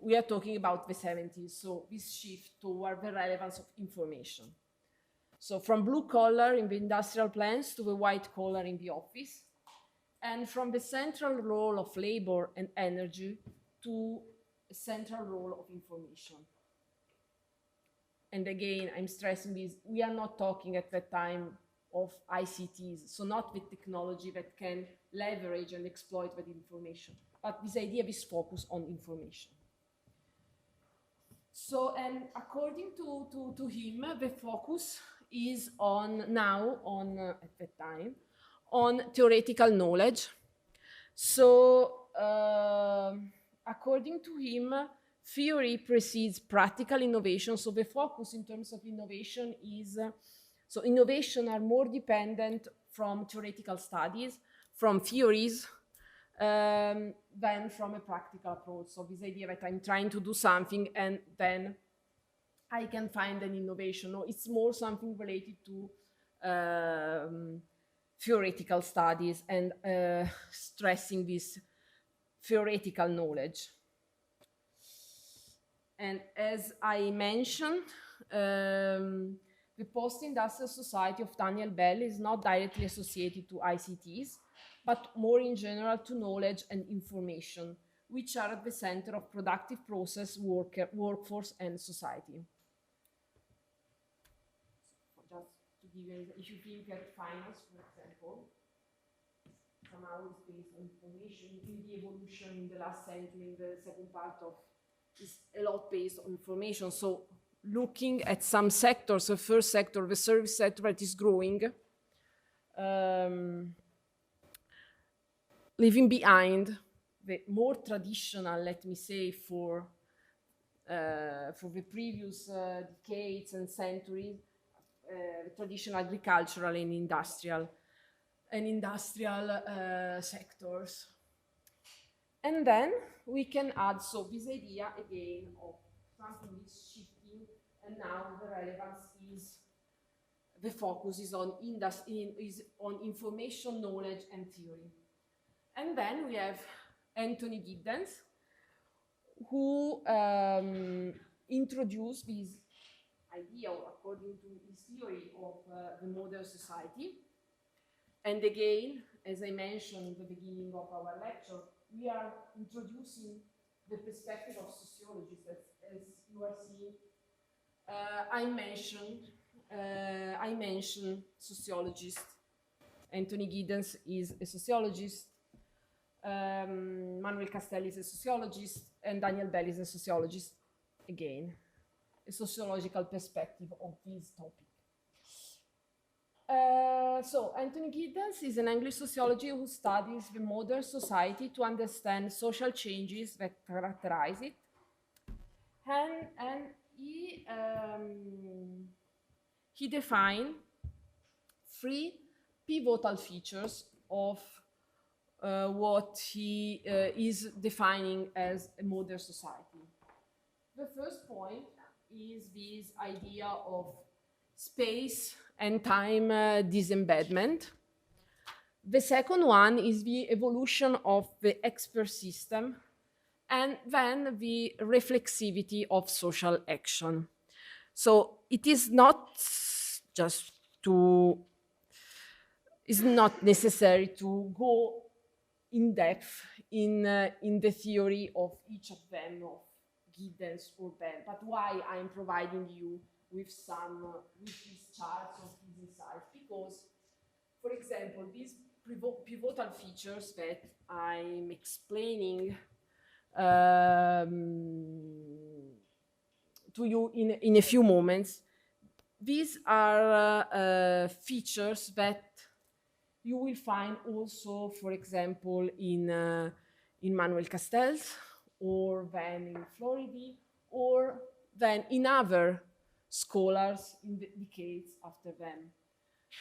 we are talking about the 70s, so this shift toward the relevance of information. So from blue collar in the industrial plants to the white collar in the office, and from the central role of labor and energy to a central role of information. And again, I'm stressing this, we are not talking at that time of ICTs, so not with technology that can leverage and exploit that information, but this idea, this focus on information. So, and according to him, the focus is on at that time, on theoretical knowledge. So, according to him, theory precedes practical innovation. So the focus in terms of innovation is, so innovation are more dependent from theoretical studies, from theories, than from a practical approach. So this idea that I'm trying to do something and then I can find an innovation. No, it's more something related to theoretical studies and stressing this theoretical knowledge. And as I mentioned, the post-industrial society of Daniel Bell is not directly associated to ICTs, but more in general to knowledge and information, which are at the center of productive process, workforce, and society. Just to give you, if you think at finance, for example, somehow it's based on information. In the evolution in the last century, in the second part of, is a lot based on information. So looking at some sectors, the first sector, the service sector that is growing, leaving behind the more traditional, let me say, for the previous decades and centuries, traditional agricultural and industrial sectors. And then we can add, so this idea again of something is shifting, and now the relevance is, the focus is on information, knowledge, and theory. And then we have Anthony Giddens, who introduced this idea, according to his theory of the modern society. And again, as I mentioned in the beginning of our lecture, we are introducing the perspective of sociologists, as you are seeing. I mentioned sociologists. Anthony Giddens is a sociologist. Manuel Castelli is a sociologist, and Daniel Bell is a sociologist. Again, a sociological perspective of this topic. So Anthony Giddens is an English sociologist who studies the modern society to understand social changes that characterize it. And he defined three pivotal features of what he is defining as a modern society. The first point is this idea of space and time disembedment. The second one is the evolution of the expert system, and then the reflexivity of social action. So it is not just it's not necessary to go in depth in the theory of each of them, of Giddens or Bell, but why I'm providing you with these charts of these insights, because, for example, these pivotal features that I'm explaining to you in a few moments, these are features that you will find also, for example, in Manuel Castells, or then in Floridi, or then in other scholars in the decades after them.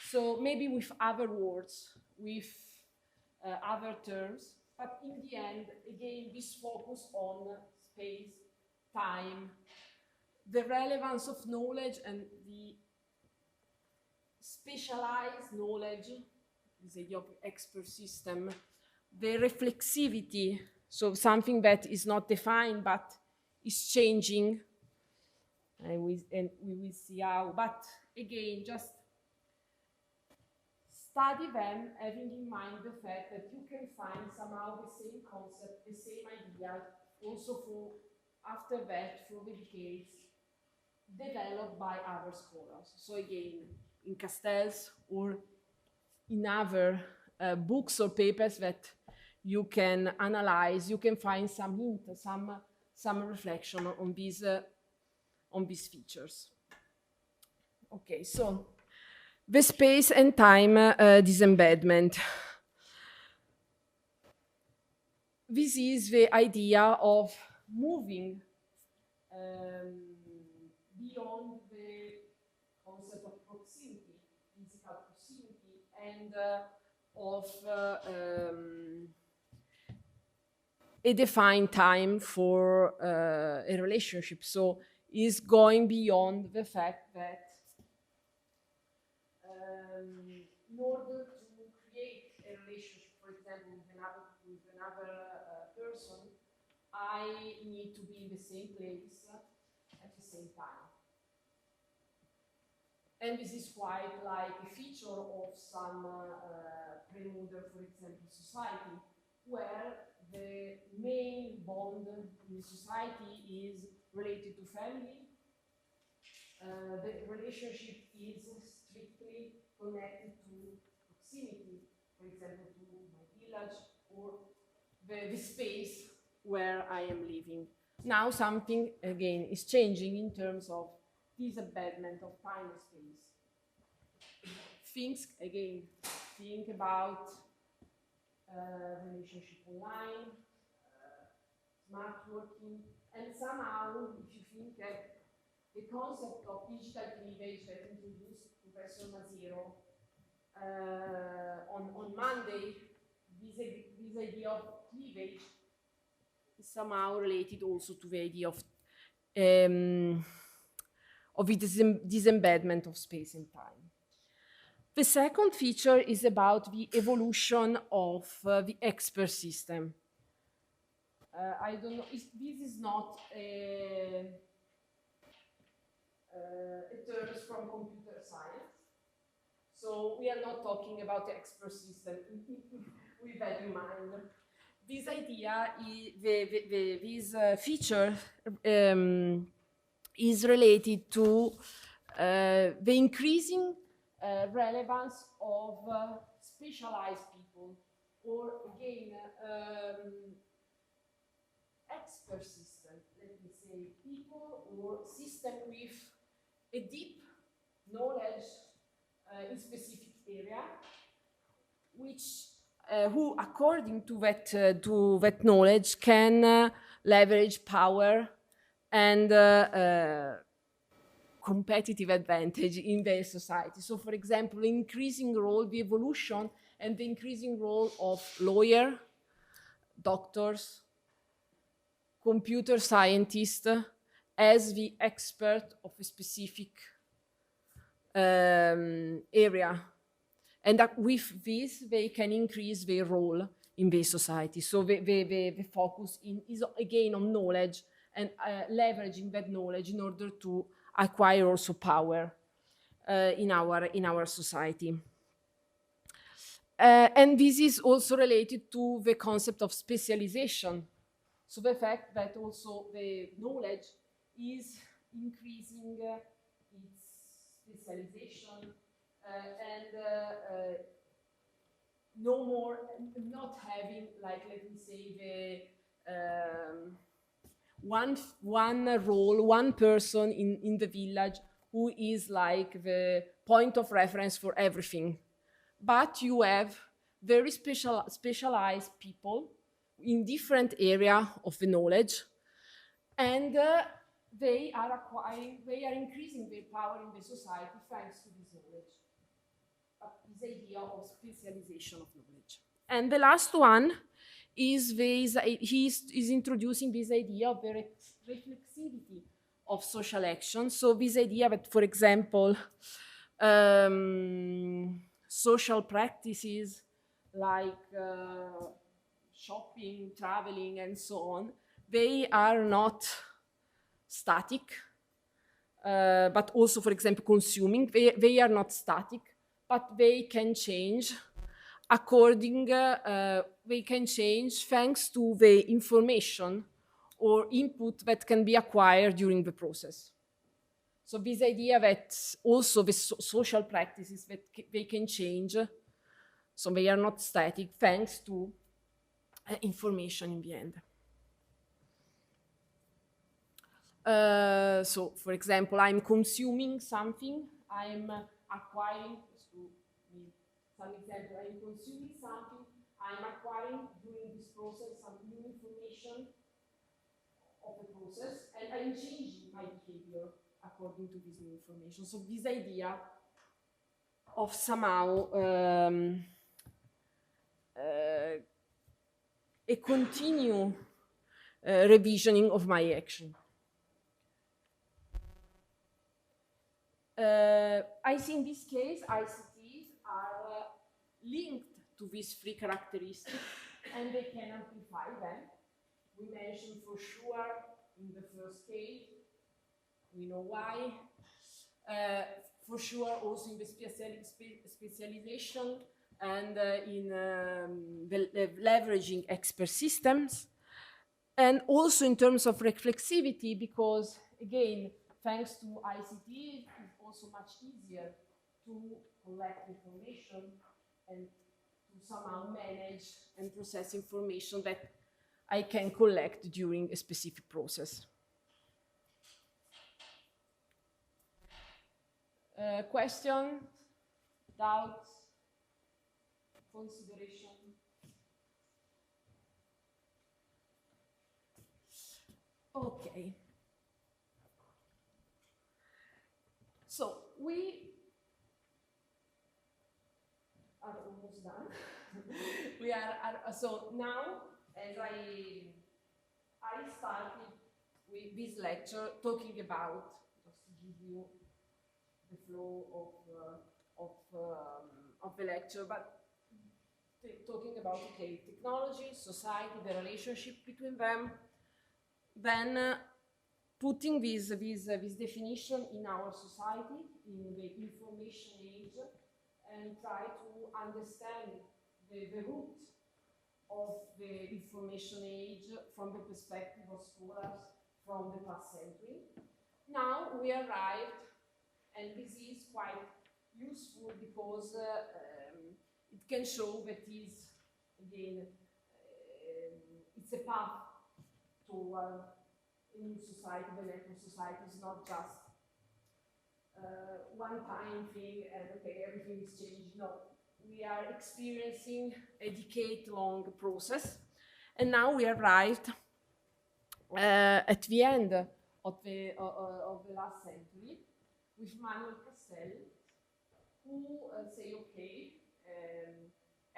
So maybe with other words, with other terms, but in the end, again, this focus on space, time, the relevance of knowledge and the specialized knowledge, this idea of expert system, the reflexivity, so something that is not defined but is changing, and we will see how. But again, just study them having in mind the fact that you can find somehow the same concept, the same idea, also for after that, for the decades, developed by other scholars. So again, in Castells or in other books or papers that you can analyze, you can find some hint, some reflection on these features. Okay, so the space and time disembedment. This is the idea of moving beyond the concept of proximity, physical proximity, and of a defined time for a relationship. So is going beyond the fact that in order to create a relationship, for example, with another person, I need to be in the same place at the same time. And this is quite like a feature of some pre-modern, for example, society, where the main bond in society is related to family. The relationship is strictly connected to proximity, for example, to my village or the space where I am living. Now something, again, is changing in terms of disembedment of time and space. Think about relationship online, smart working, and somehow, if you think that the concept of digital cleavage that introduced Professor Mazero on Monday, this idea of cleavage is somehow related also to the idea of the disembedment of space and time. The second feature is about the evolution of the expert system. I don't know, this is not a term from computer science. So we are not talking about the expert system with that in mind. This idea, this feature is related to the increasing relevance of specialized people, or again, expert system, let me say, people or system with a deep knowledge in specific area, which who, according to that knowledge, can leverage power and competitive advantage in their society. So, for example, increasing role, the evolution and the increasing role of lawyer, doctors, computer scientists as the expert of a specific area. And that with this, they can increase their role in the society. So the focus is again on knowledge and leveraging that knowledge in order to acquire also power in our society. And this is also related to the concept of specialization. So the fact that also the knowledge is increasing its specialization and no more, not having, like, let me say, the one role, one person in the village who is like the point of reference for everything. But you have very specialized people in different area of the knowledge, and they are increasing their power in the society thanks to this knowledge, this idea of specialization of knowledge. And the last one is he's introducing this idea of the reflexivity of social action. So this idea that, for example, social practices like shopping, traveling, and so on, they are not static, but also, for example, consuming. They are not static, but they can change they can change thanks to the information or input that can be acquired during the process. So this idea that also the social practices that they can change, so they are not static thanks to information in the end. So, for example, I'm consuming something, I'm acquiring, some example, I'm consuming something, I'm acquiring during this process some new information of the process, and I'm changing my behavior according to this new information. So this idea of somehow a continued revisioning of my action. I see in this case, ICTs are linked to these three characteristics, and they can amplify them. We mentioned for sure in the first case, we know why. For sure also in the specialization and in the leveraging expert systems. And also in terms of reflexivity, because again, thanks to ICT, it's also much easier to collect information and to somehow manage and process information that I can collect during a specific process. Question, doubts, consideration? Okay. So we are almost done. We are so now, as I started with this lecture talking about, just to give you the flow of the lecture, but talking about, okay, technology, society, the relationship between them, then putting this definition in our society, in the information age, and try to understand the root of the information age from the perspective of scholars from the past century. Now we arrived, and this is quite useful because it can show that is, again, it's a path toward a new society. The network society is not just one-time thing and okay, everything is changed. No, we are experiencing a decade-long process, and now we arrived at the end of the last century with Manuel Castell, who say, okay,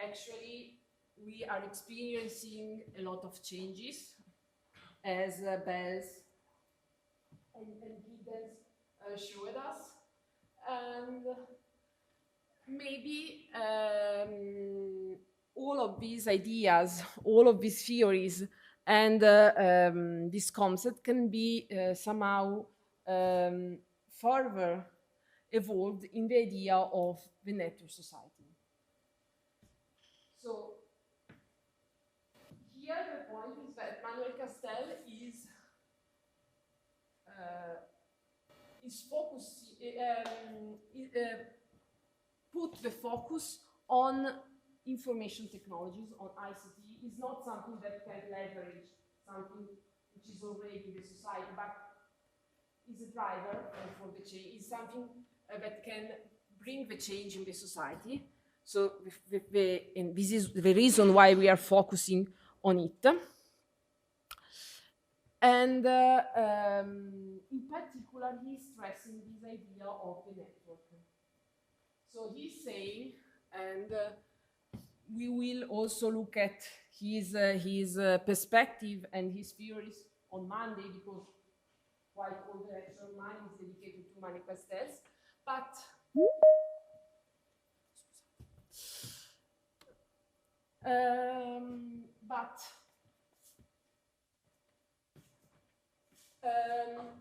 actually we are experiencing a lot of changes, as Bells and Giddens showed us, and maybe all of these ideas, all of these theories, and this concept can be somehow further evolved in the idea of the network society. So here the point is that Manuel Castell is focusing, put the focus on information technologies, on ICT. Is not something that can leverage something which is already in the society, but is a driver for the change, is something that can bring the change in the society. So and this is the reason why we are focusing on it. And in particular, he's stressing this idea of the network. So he's saying, and we will also look at his perspective and his theories on Monday, because quite all the lecture of mine is dedicated to Manuel Castells. But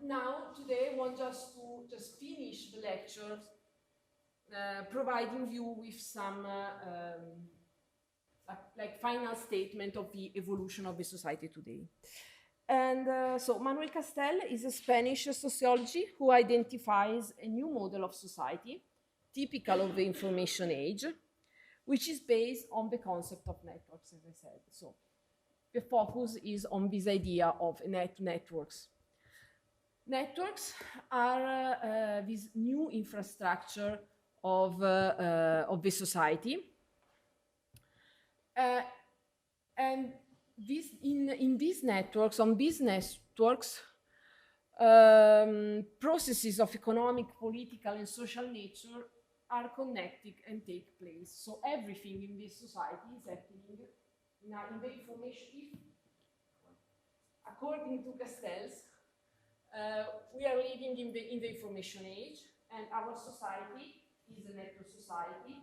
now today I want just to finish the lecture providing you with some like final statement of the evolution of the society today. And so Manuel Castell is a Spanish sociologist who identifies a new model of society, typical of the information age, which is based on the concept of networks, as I said. So the focus is on this idea of networks. Networks are this new infrastructure of the society. And this, in these networks, on these networks, processes of economic, political, and social nature are connected and take place. So everything in this society is happening in the information. According to Castells, we are living in the information age, and our society is a network society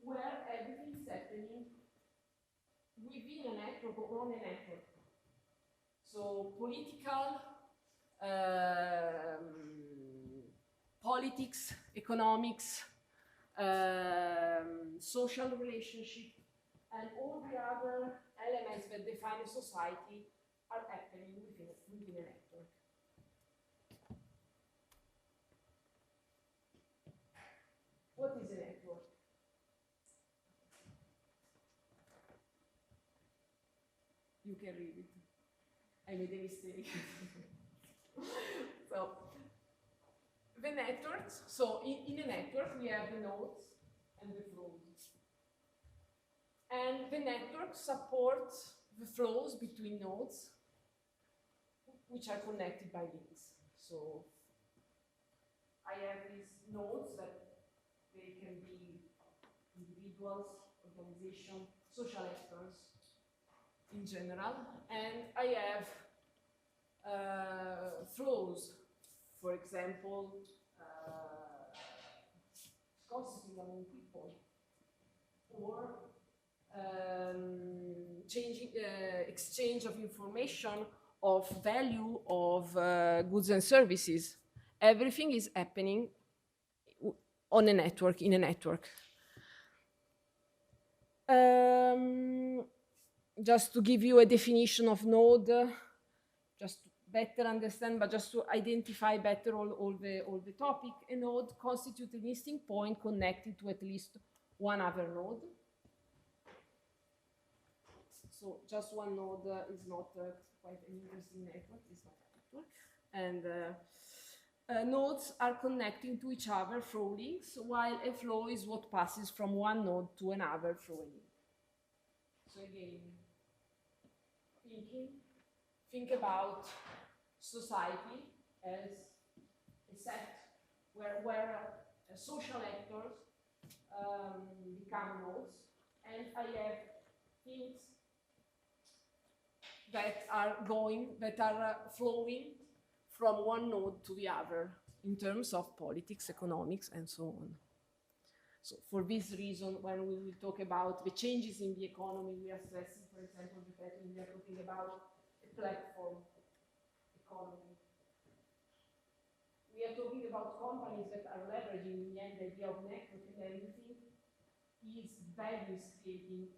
where everything is happening within a network or on a network. So politics, economics, social relationship, and all the other elements that define a society are happening within a network. What is a network? You can read it. I made a mistake. So, the networks, so in a network we have the nodes and the flows. And the network supports the flows between nodes, which are connected by links. So, I have these nodes that they can be individuals, organizations, social actors in general, and I have flows, for example, gossiping among people, or exchange of information, of value, of goods and services. Everything is happening on a network, in a network. Just to give you a definition of node, just to better understand, but just to identify better all the topic, a node constitutes a listing point connected to at least one other node. So just one node is not quite an interesting network, it's not a network. And nodes are connecting to each other through links, while a flow is what passes from one node to another through a link. So again, think about society as a set where social actors become nodes, and I have things that are flowing from one node to the other in terms of politics, economics, and so on. So for this reason, when we will talk about the changes in the economy, we are stressing, for example, the fact that we are talking about a platform economy. We are talking about companies that are leveraging in the end the idea of network, and everything is value creating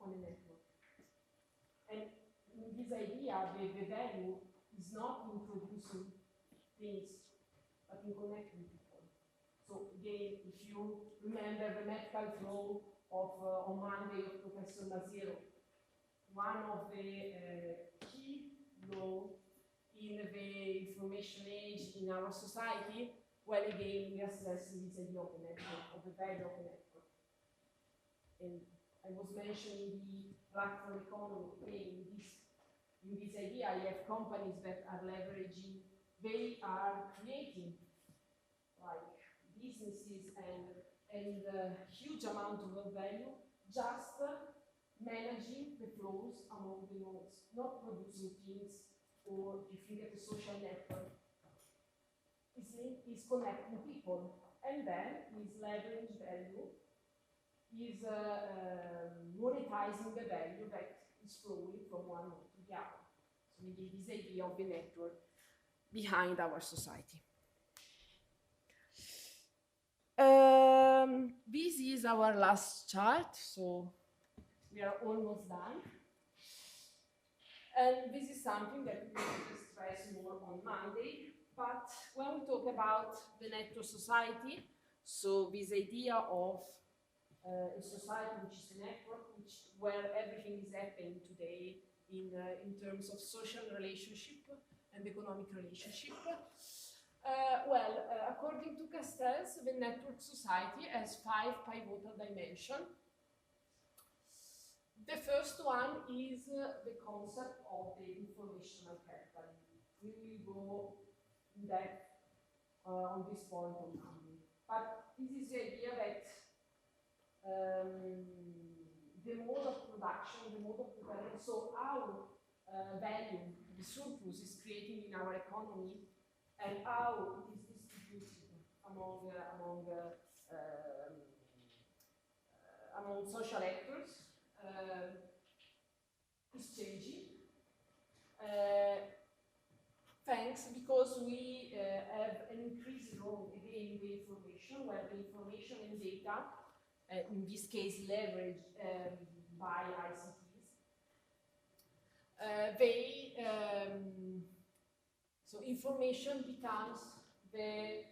on a network. And in this idea, the value is not in producing things, but in connecting people. So again, if you remember the medical flow of on Monday of Professor Mazero, one of the key laws in the information age in our society, well, again, we are stressing this idea of the network, of the value of the network. And I was mentioning the platform economy. Again, in this idea, you have companies that are leveraging, they are creating like businesses and huge amount of value, just managing the flows among the nodes, not producing things, or if you get a social network, is connecting people, and then is leveraging value, is monetizing the value that is flowing from one node to the other. So we give this idea of the network behind our society. This is our last chart, so we are almost done. And this is something that we will stress more on Monday. But when we talk about the network society, so this idea of a society which is a network, where everything is happening today in terms of social relationship and economic relationship. According to Castells, the network society has 5 pivotal dimensions. The first one is the concept of the informational capital. We will go in depth on this point on Monday. But this is the idea that the mode of production, the mode of preparation, so how value, the surplus is creating in our economy, and how it is distributed among social actors is changing. Thanks, because we have an increased role again in the information, where the information and data, in this case leveraged by ICTs, so information becomes the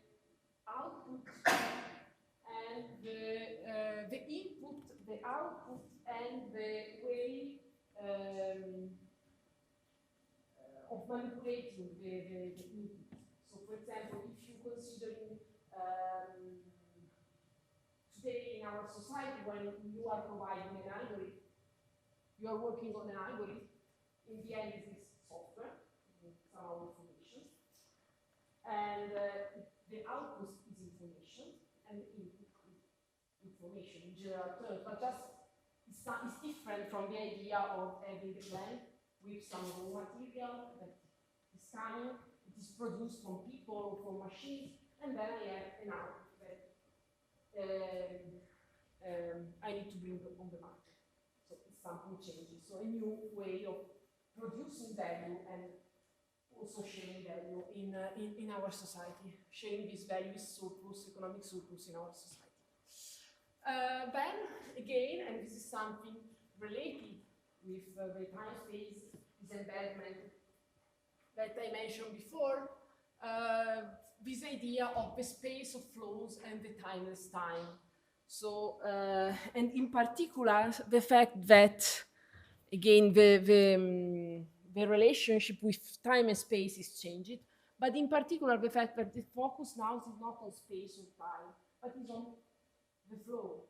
output and the input, the output, and the way of manipulating the input. So, for example, if you consider today in our society, when you are providing an algorithm, you are working on an algorithm. In the end, it is software, some information, and the output is information, and the input is information in general terms. But just it's different from the idea of having a plant with some raw material that is coming, it is produced from people or from machines, and then I have an output I need to bring on the market. So something changes. So a new way of producing value and also sharing value in our society. Sharing this value is surplus, economic surplus in our society. Then again, and this is something related with the time space, this embedment that I mentioned before, this idea of the space of flows and the timeless time. So, and in particular, the fact that, again, the relationship with time and space is changed, but in particular, the fact that the focus now is not on space or time, but is on the flow.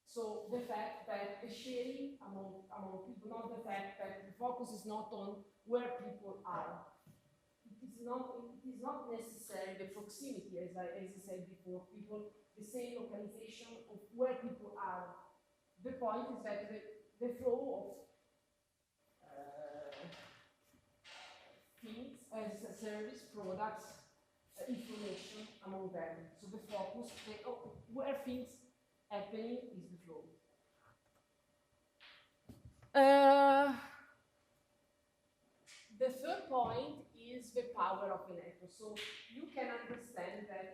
So the fact that the sharing among people, not the fact that the focus is not on where people are. It is not necessarily the proximity, as I said before, people, the same localization of where people are. The point is that the flow of things as a service, products, information among them. So the focus, where things happening is the flow. The third point is the power of the network. So you can understand that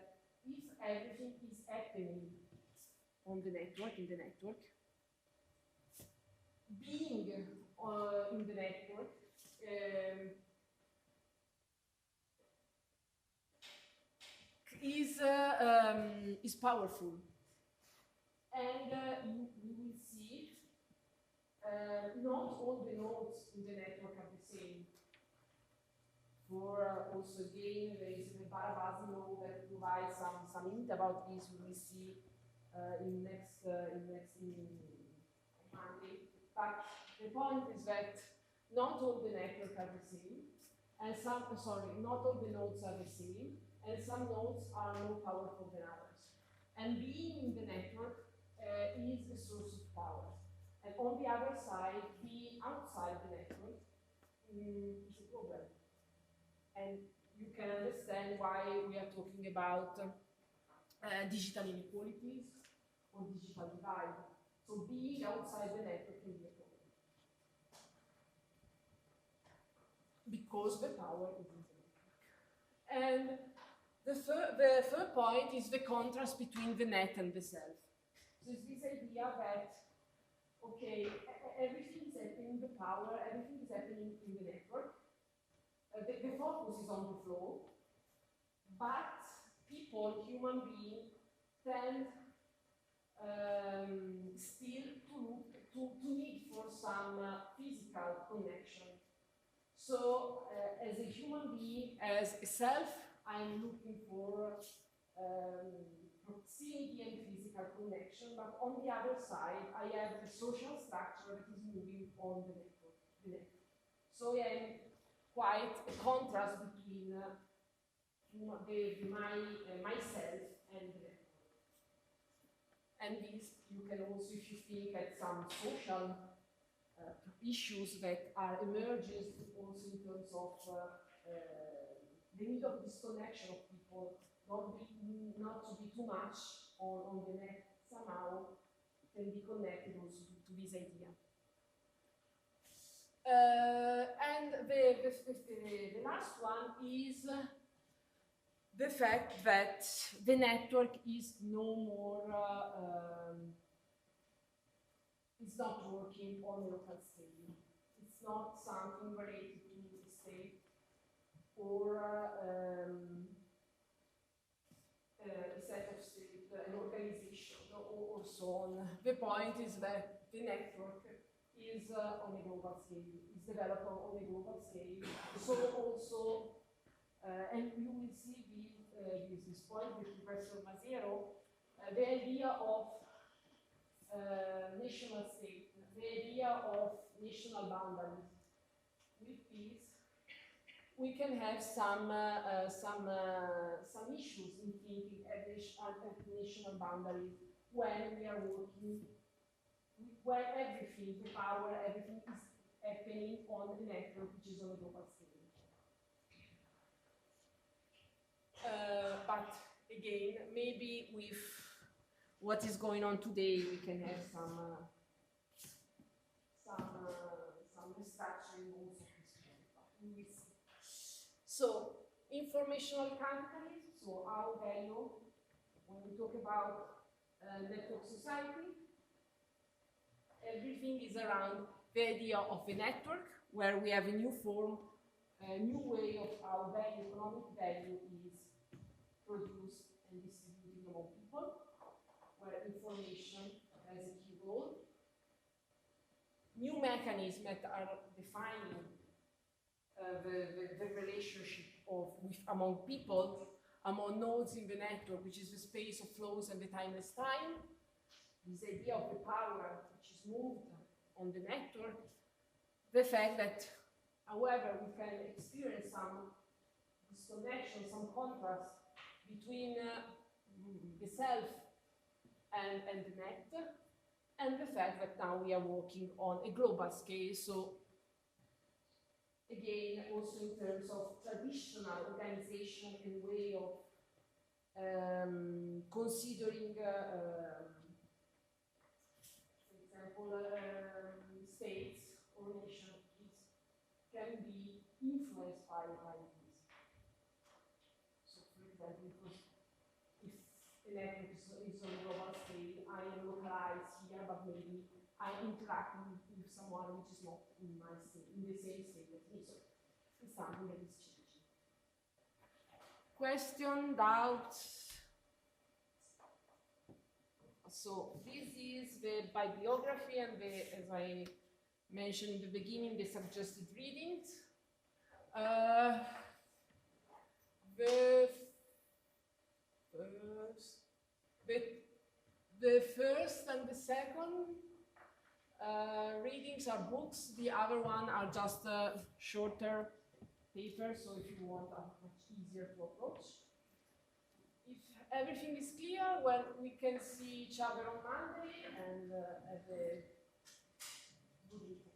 if everything is happening on the network, in the network, being in the network is powerful. And you will see not all the nodes in the network are the same. For also again, there is the Barabasi node that provides some hint about this. We will see in next Monday. But the point is that not all the networks are the same, and not all the nodes are the same, and some nodes are more powerful than others. And being in the network is a source of power. And on the other side, being outside the network is a problem. And you can understand why we are talking about digital inequalities or digital divide. So being outside the network can be a problem. Because the power is in the network. And the third point is the contrast between the net and the self. So it's this idea that, okay, everything is happening in the power, everything is happening in the network. The focus is on the flow, but people, human beings, tend still to need for some physical connection. So, as a human being, as a self, I'm looking for proximity and physical connection, but on the other side, I have a social structure that is moving on the network. So I am quite a contrast between myself and the network. And this, you can also, if you think at some social issues that are emerging also in terms of the need of disconnection of people, not to be too much on the net, somehow can be connected also to this idea. And the last one is the fact that the network is no more, it's not working on a local scale. It's not something related to the state or a set of state, an organization, or so on. The point is that the network is on a global scale, is developed on a global scale. So also, and you will see this point with Professor Mazero, the idea of national state, the idea of national boundaries. With this, we can have some issues in thinking at national boundaries when we are working, where everything, the power, everything is happening on a network which is on a global scale. But again, maybe with what is going on today, we can have some restructuring also. We will see. So, informational capitalism, so our value, when we talk about network society, everything is around the idea of a network where we have a new form, a new way of how value, economic value is produced and distributed among people, where information has a key role. New mechanisms that are defining the relationship among people, among nodes in the network, which is the space of flows and the timeless time. This idea of the power which is moved on the network. The fact that, however, we can experience some disconnection, some contrast between the self and the net, and the fact that now we are working on a global scale. So again, also in terms of traditional organization and way of considering, for example, states or nations can be influenced by this. So, for example, because if a network is on a global scale, I am localized here, but maybe I interact with someone which is not in my state, in the same state as me. So it's something that is changing. Question, doubts? So this is the bibliography and as I mentioned in the beginning, the suggested readings. The first and the second readings are books. The other one are just shorter papers, so if you want a much easier to approach. If everything is clear, well, we can see each other on Monday and have a good weekend.